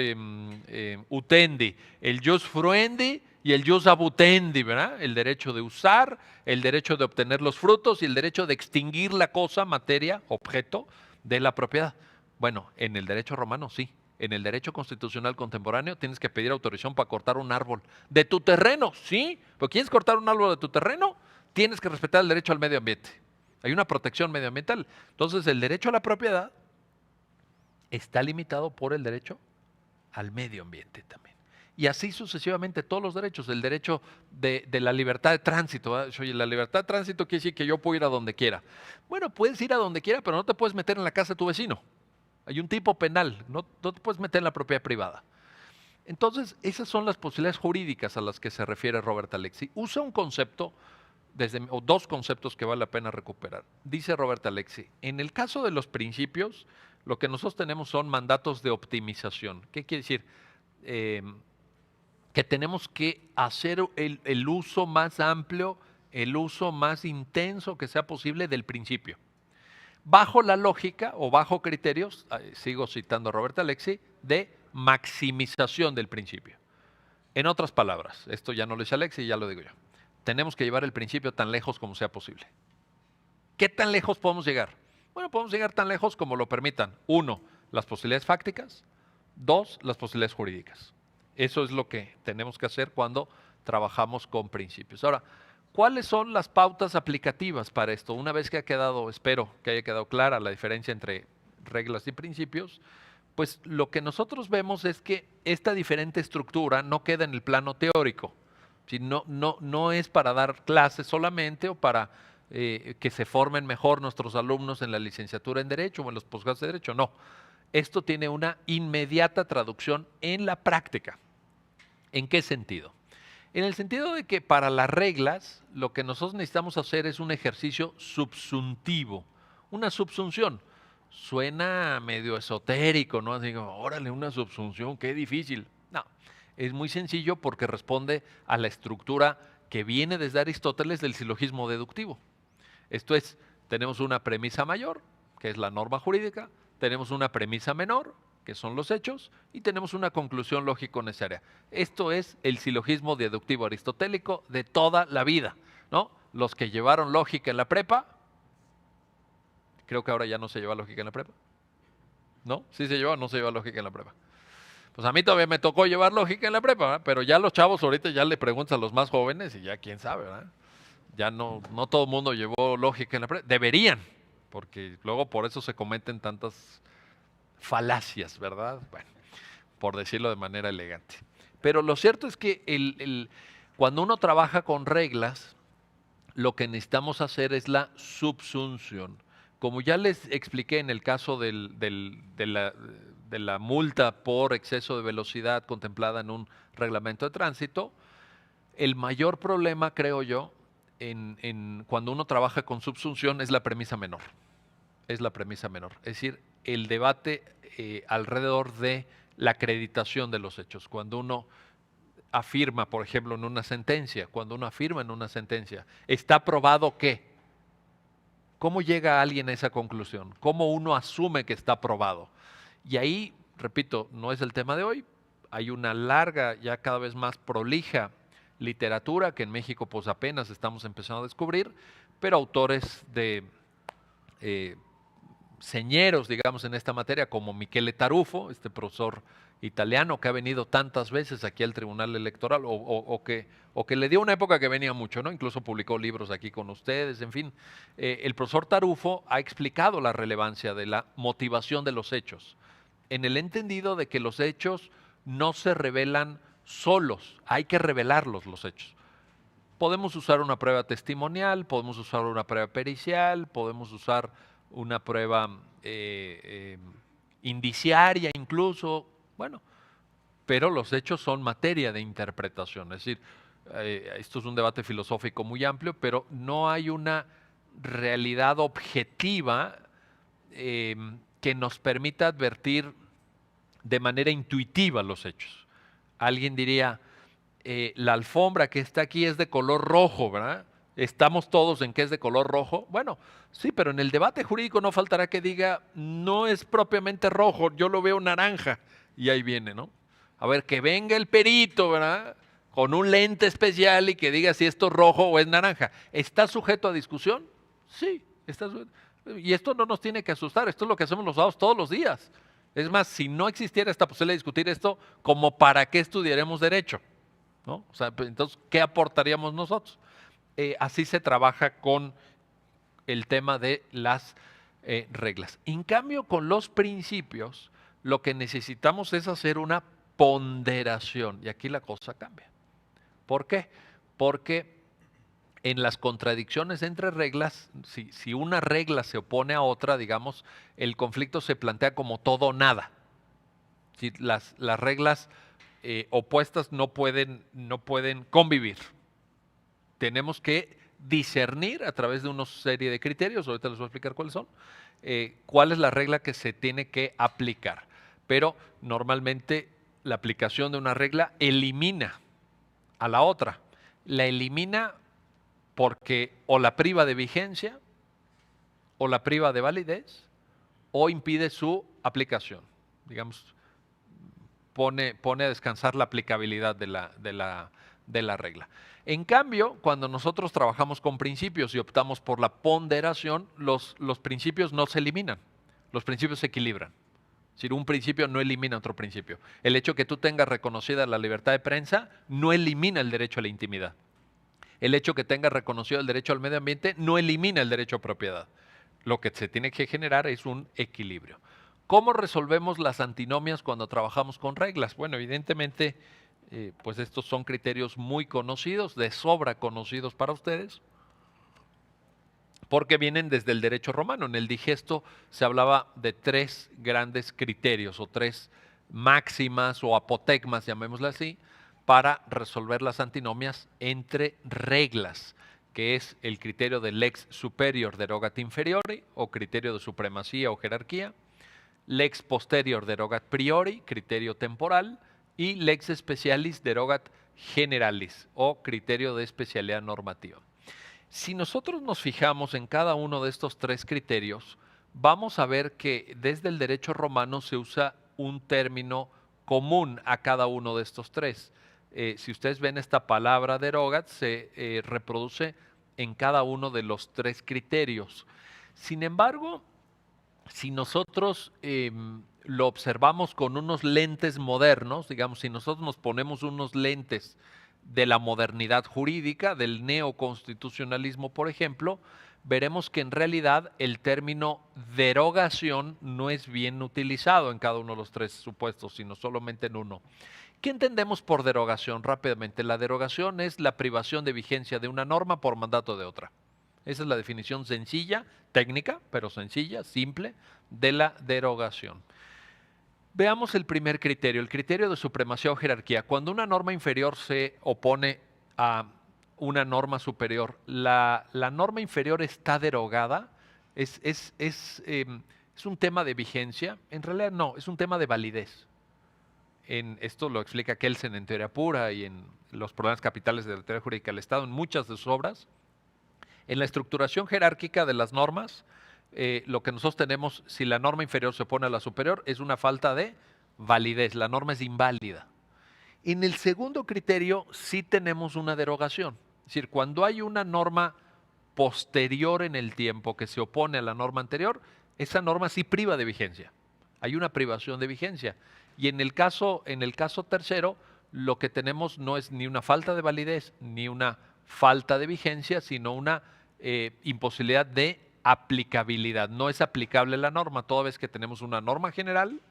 utendi, el jus fruendi y el jus abutendi, ¿verdad? El derecho de usar, el derecho de obtener los frutos y el derecho de extinguir la cosa, materia, objeto de la propiedad. Bueno, en el derecho romano sí. En el derecho constitucional contemporáneo tienes que pedir autorización para cortar un árbol de tu terreno, sí, pero quieres cortar un árbol de tu terreno, tienes que respetar el derecho al medio ambiente. Hay una protección medioambiental. Entonces, el derecho a la propiedad está limitado por el derecho al medio ambiente también. Y así sucesivamente todos los derechos, el derecho de la libertad de tránsito. Oye, la libertad de tránsito quiere decir que yo puedo ir a donde quiera. Bueno, puedes ir a donde quiera, pero no te puedes meter en la casa de tu vecino. Hay un tipo penal, no te puedes meter en la propiedad privada. Entonces, esas son las posibilidades jurídicas a las que se refiere Robert Alexy. Usa un concepto, o dos conceptos que vale la pena recuperar. Dice Robert Alexy, en el caso de los principios, lo que nosotros tenemos son mandatos de optimización. ¿Qué quiere decir? Que tenemos que hacer el uso más amplio, el uso más intenso que sea posible del principio. Bajo la lógica o bajo criterios, sigo citando a Robert Alexy, de maximización del principio. En otras palabras, esto ya no lo dice Alexy, ya lo digo yo. Tenemos que llevar el principio tan lejos como sea posible. ¿Qué tan lejos podemos llegar? Bueno, podemos llegar tan lejos como lo permitan. Uno, las posibilidades fácticas. Dos, las posibilidades jurídicas. Eso es lo que tenemos que hacer cuando trabajamos con principios. Ahora, ¿cuáles son las pautas aplicativas para esto? Una vez que ha quedado, espero que haya quedado clara la diferencia entre reglas y principios, pues lo que nosotros vemos es que esta diferente estructura no queda en el plano teórico. No es para dar clases solamente o para que se formen mejor nuestros alumnos en la licenciatura en Derecho o en los posgrados de Derecho, no. Esto tiene una inmediata traducción en la práctica. ¿En qué sentido? En el sentido de que para las reglas lo que nosotros necesitamos hacer es un ejercicio subsuntivo, una subsunción. Suena medio esotérico, ¿no? Así como, órale, una subsunción, qué difícil. No, es muy sencillo porque responde a la estructura que viene desde Aristóteles del silogismo deductivo. Esto es, tenemos una premisa mayor, que es la norma jurídica, tenemos una premisa menor, que son los hechos, y tenemos una conclusión lógico necesaria. Esto es el silogismo deductivo aristotélico de toda la vida, ¿no? Los que llevaron lógica en la prepa, creo que ahora ya no se lleva lógica en la prepa, ¿no? Sí se lleva o no se lleva lógica en la prepa. Pues a mí todavía me tocó llevar lógica en la prepa, ¿verdad? Pero ya los chavos ahorita ya le preguntan a los más jóvenes y ya quién sabe, ¿verdad? Ya no todo el mundo llevó lógica en la prepa. Deberían, porque luego por eso se cometen tantas falacias, ¿verdad? Bueno, por decirlo de manera elegante. Pero lo cierto es que cuando uno trabaja con reglas, lo que necesitamos hacer es la subsunción. Como ya les expliqué en el caso de la multa por exceso de velocidad contemplada en un reglamento de tránsito, el mayor problema, creo yo, cuando uno trabaja con subsunción es la premisa menor. Es la premisa menor. Es decir, el debate alrededor de la acreditación de los hechos. Cuando uno afirma, por ejemplo, en una sentencia, ¿está probado qué? ¿Cómo llega alguien a esa conclusión? ¿Cómo uno asume que está probado? Y ahí, repito, no es el tema de hoy, hay una larga, ya cada vez más prolija literatura que en México pues apenas estamos empezando a descubrir, pero autores de señeros, digamos, en esta materia, como Michele Tarufo, este profesor italiano que ha venido tantas veces aquí al Tribunal Electoral, o que le dio una época que venía mucho, ¿no? Incluso publicó libros aquí con ustedes, en fin. El profesor Tarufo ha explicado la relevancia de la motivación de los hechos, en el entendido de que los hechos no se revelan solos, hay que revelarlos los hechos. Podemos usar una prueba testimonial, podemos usar una prueba pericial, podemos usar una prueba indiciaria incluso, bueno, pero los hechos son materia de interpretación. Es decir, esto es un debate filosófico muy amplio, pero no hay una realidad objetiva que nos permita advertir de manera intuitiva los hechos. Alguien diría, la alfombra que está aquí es de color rojo, ¿verdad? Estamos todos en que es de color rojo. Bueno, sí, pero en el debate jurídico no faltará que diga, no es propiamente rojo, yo lo veo naranja. Y ahí viene, ¿no? A ver, que venga el perito, ¿verdad? Con un lente especial y que diga si esto es rojo o es naranja. ¿Está sujeto a discusión? Sí, está sujeto. Y esto no nos tiene que asustar, esto es lo que hacemos los abogados todos los días. Es más, si no existiera esta posibilidad de discutir esto, ¿como para qué estudiaremos derecho? ¿No? O sea, entonces, ¿qué aportaríamos nosotros? Así se trabaja con el tema de las reglas. En cambio, con los principios, lo que necesitamos es hacer una ponderación. Y aquí la cosa cambia. ¿Por qué? Porque en las contradicciones entre reglas, si una regla se opone a otra, digamos, el conflicto se plantea como todo o nada. Si las reglas opuestas no pueden convivir. Tenemos que discernir a través de una serie de criterios, ahorita les voy a explicar cuáles son, cuál es la regla que se tiene que aplicar. Pero normalmente la aplicación de una regla elimina a la otra. La elimina porque o la priva de vigencia, o la priva de validez, o impide su aplicación. Digamos, pone a descansar la aplicabilidad de la regla. En cambio, cuando nosotros trabajamos con principios y optamos por la ponderación, los principios no se eliminan, los principios se equilibran. Es decir, un principio no elimina otro principio. El hecho que tú tengas reconocida la libertad de prensa no elimina el derecho a la intimidad. El hecho que tengas reconocido el derecho al medio ambiente no elimina el derecho a propiedad. Lo que se tiene que generar es un equilibrio. ¿Cómo resolvemos las antinomias cuando trabajamos con reglas? Bueno, evidentemente, pues estos son criterios muy conocidos, de sobra conocidos para ustedes, porque vienen desde el derecho romano. En el digesto se hablaba de tres grandes criterios o tres máximas o apotegmas, llamémosle así, para resolver las antinomias entre reglas, que es el criterio de lex superior derogat inferiori o criterio de supremacía o jerarquía, lex posterior derogat priori, criterio temporal, y lex specialis derogat generalis o criterio de especialidad normativa. Si nosotros nos fijamos en cada uno de estos tres criterios, vamos a ver que desde el derecho romano se usa un término común a cada uno de estos tres. Si ustedes ven esta palabra derogat, se reproduce en cada uno de los tres criterios. Sin embargo, si nosotros lo observamos con unos lentes modernos, digamos, si nosotros nos ponemos unos lentes de la modernidad jurídica, del neoconstitucionalismo, por ejemplo, veremos que en realidad el término derogación no es bien utilizado en cada uno de los tres supuestos, sino solamente en uno. ¿Qué entendemos por derogación? Rápidamente, la derogación es la privación de vigencia de una norma por mandato de otra. Esa es la definición sencilla, técnica, pero sencilla, simple, de la derogación. Veamos el primer criterio, el criterio de supremacía o jerarquía. Cuando una norma inferior se opone a una norma superior, ¿la norma inferior está derogada? ¿Es un tema de vigencia? En realidad no, es un tema de validez. Esto lo explica Kelsen en Teoría Pura y en los problemas capitales de la teoría jurídica del Estado, en muchas de sus obras. En la estructuración jerárquica de las normas, lo que nosotros tenemos, si la norma inferior se opone a la superior, es una falta de validez, la norma es inválida. En el segundo criterio sí tenemos una derogación, es decir, cuando hay una norma posterior en el tiempo que se opone a la norma anterior, esa norma sí priva de vigencia. Hay una privación de vigencia. Y en el caso tercero, lo que tenemos no es ni una falta de validez ni una falta de vigencia, sino una imposibilidad de aplicabilidad. No es aplicable la norma, toda vez que tenemos una norma general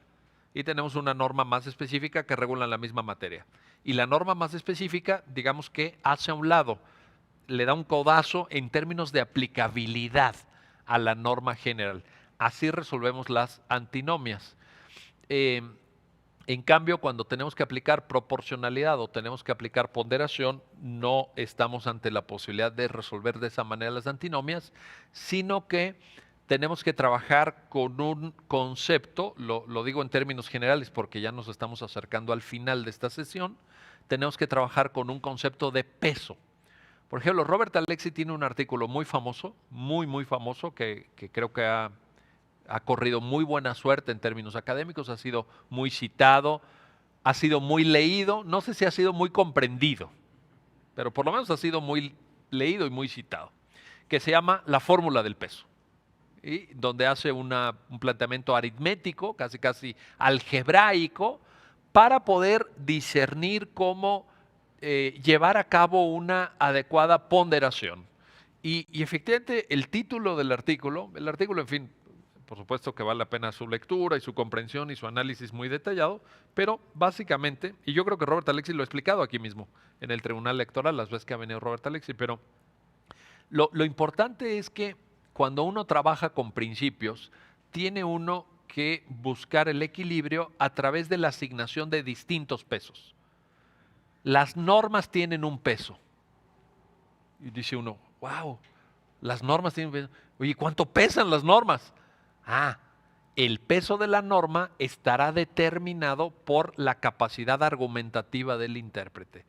y tenemos una norma más específica que regula la misma materia. Y la norma más específica, digamos que hace a un lado, le da un codazo en términos de aplicabilidad a la norma general. Así resolvemos las antinomias. Eh, en cambio, cuando tenemos que aplicar proporcionalidad o tenemos que aplicar ponderación, no estamos ante la posibilidad de resolver de esa manera las antinomias, sino que tenemos que trabajar con un concepto, lo digo en términos generales porque ya nos estamos acercando al final de esta sesión, tenemos que trabajar con un concepto de peso. Por ejemplo, Robert Alexy tiene un artículo muy famoso, muy famoso, que creo que ha corrido muy buena suerte en términos académicos, ha sido muy citado, ha sido muy leído, no sé si ha sido muy comprendido, pero por lo menos ha sido muy leído y muy citado, que se llama La fórmula del peso, y donde hace un planteamiento aritmético, casi algebraico, para poder discernir cómo llevar a cabo una adecuada ponderación. Y efectivamente el título del artículo, en fin, por supuesto que vale la pena su lectura y su comprensión y su análisis muy detallado, pero básicamente, y yo creo que Robert Alexy lo ha explicado aquí mismo, en el Tribunal Electoral, las veces que ha venido Robert Alexy, pero lo importante es que cuando uno trabaja con principios, tiene uno que buscar el equilibrio a través de la asignación de distintos pesos. Las normas tienen un peso. Y dice uno, wow, las normas tienen peso. Oye, ¿cuánto pesan las normas? Ah, el peso de la norma estará determinado por la capacidad argumentativa del intérprete,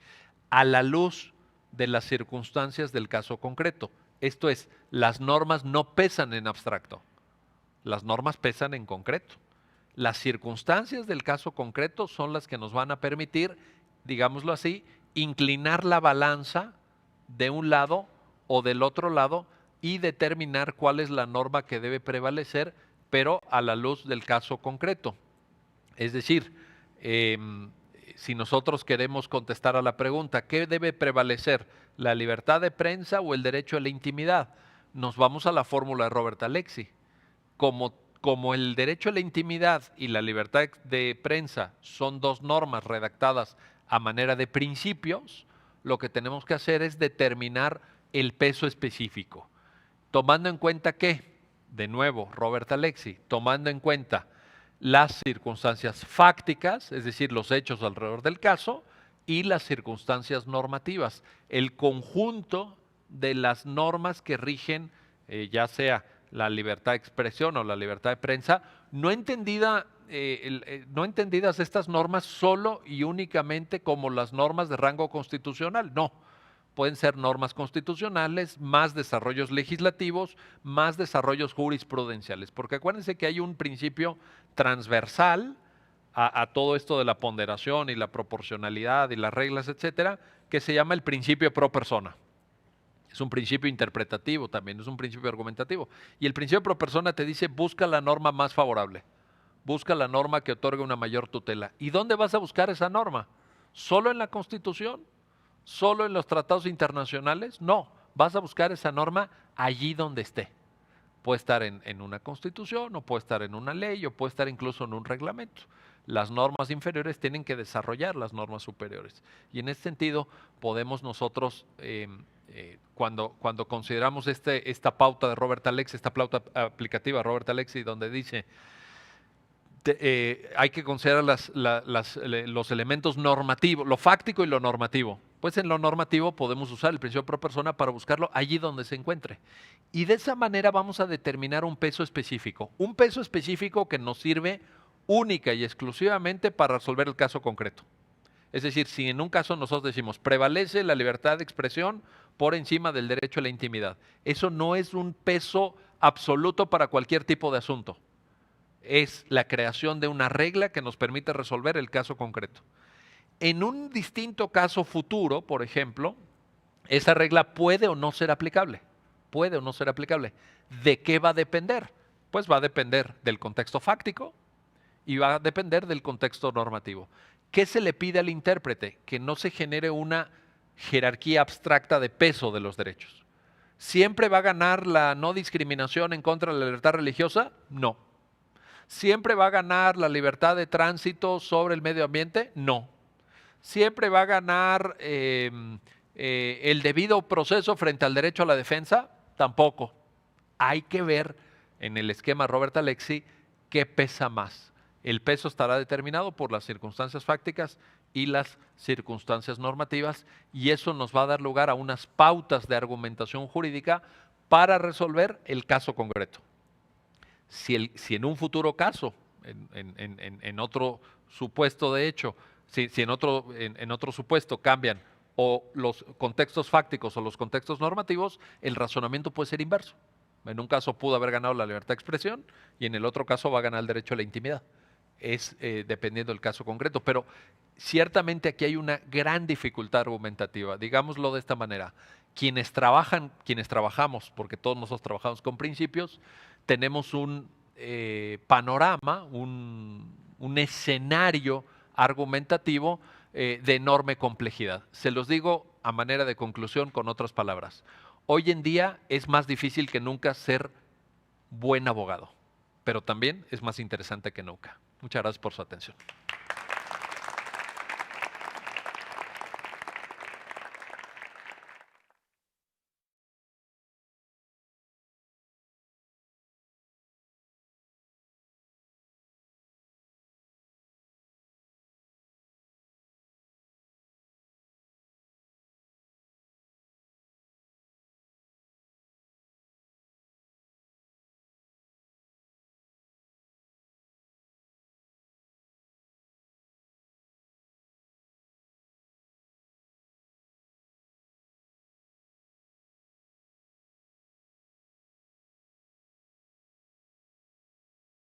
a la luz de las circunstancias del caso concreto. Esto es, las normas no pesan en abstracto, las normas pesan en concreto. Las circunstancias del caso concreto son las que nos van a permitir, digámoslo así, inclinar la balanza de un lado o del otro lado y determinar cuál es la norma que debe prevalecer, pero a la luz del caso concreto. Es decir, si nosotros queremos contestar a la pregunta, ¿qué debe prevalecer? ¿La libertad de prensa o el derecho a la intimidad? Nos vamos a la fórmula de Robert Alexy. Como el derecho a la intimidad y la libertad de prensa son dos normas redactadas a manera de principios, lo que tenemos que hacer es determinar el peso específico. Tomando en cuenta que, de nuevo, Robert Alexy, tomando en cuenta las circunstancias fácticas, es decir, los hechos alrededor del caso, y las circunstancias normativas, el conjunto de las normas que rigen, ya sea la libertad de expresión o la libertad de prensa, no entendidas estas normas solo y únicamente como las normas de rango constitucional, no. Pueden ser normas constitucionales, más desarrollos legislativos, más desarrollos jurisprudenciales, porque acuérdense que hay un principio transversal a todo esto de la ponderación y la proporcionalidad y las reglas, etcétera, que se llama el principio pro persona. Es un principio interpretativo también, es un principio argumentativo. Y el principio pro persona te dice, busca la norma más favorable, busca la norma que otorgue una mayor tutela. ¿Y dónde vas a buscar esa norma? ¿Solo en la Constitución? ¿Solo en los tratados internacionales? No, vas a buscar esa norma allí donde esté. Puede estar en una constitución, o puede estar en una ley, o puede estar incluso en un reglamento. Las normas inferiores tienen que desarrollar las normas superiores. Y en ese sentido, podemos nosotros, cuando consideramos esta pauta de Robert Alexy, esta pauta aplicativa de Robert Alexy, donde dice, hay que considerar los elementos normativos, lo fáctico y lo normativo. Pues en lo normativo podemos usar el principio pro persona para buscarlo allí donde se encuentre. Y de esa manera vamos a determinar un peso específico que nos sirve única y exclusivamente para resolver el caso concreto. Es decir, si en un caso nosotros decimos, prevalece la libertad de expresión por encima del derecho a la intimidad, eso no es un peso absoluto para cualquier tipo de asunto. Es la creación de una regla que nos permite resolver el caso concreto. En un distinto caso futuro, por ejemplo, esa regla puede o no ser aplicable. Puede o no ser aplicable. ¿De qué va a depender? pues va a depender del contexto fáctico y va a depender del contexto normativo. ¿Qué se le pide al intérprete? Que no se genere una jerarquía abstracta de peso de los derechos. ¿Siempre va a ganar la no discriminación en contra de la libertad religiosa? No. ¿Siempre va a ganar la libertad de tránsito sobre el medio ambiente? No. ¿Siempre va a ganar el debido proceso frente al derecho a la defensa? Tampoco. Hay que ver en el esquema Robert Alexy qué pesa más. El peso estará determinado por las circunstancias fácticas y las circunstancias normativas, y eso nos va a dar lugar a unas pautas de argumentación jurídica para resolver el caso concreto. Si en un futuro caso, en otro supuesto de hecho, si en otro supuesto cambian o los contextos fácticos o los contextos normativos, el razonamiento puede ser inverso. En un caso pudo haber ganado la libertad de expresión y en el otro caso va a ganar el derecho a la intimidad. Es dependiendo del caso concreto, pero ciertamente aquí hay una gran dificultad argumentativa. Digámoslo de esta manera: quienes trabajamos, porque todos nosotros trabajamos con principios, tenemos un panorama, un escenario argumentativo de enorme complejidad. Se los digo a manera de conclusión con otras palabras. Hoy en día es más difícil que nunca ser buen abogado, pero también es más interesante que nunca. Muchas gracias por su atención.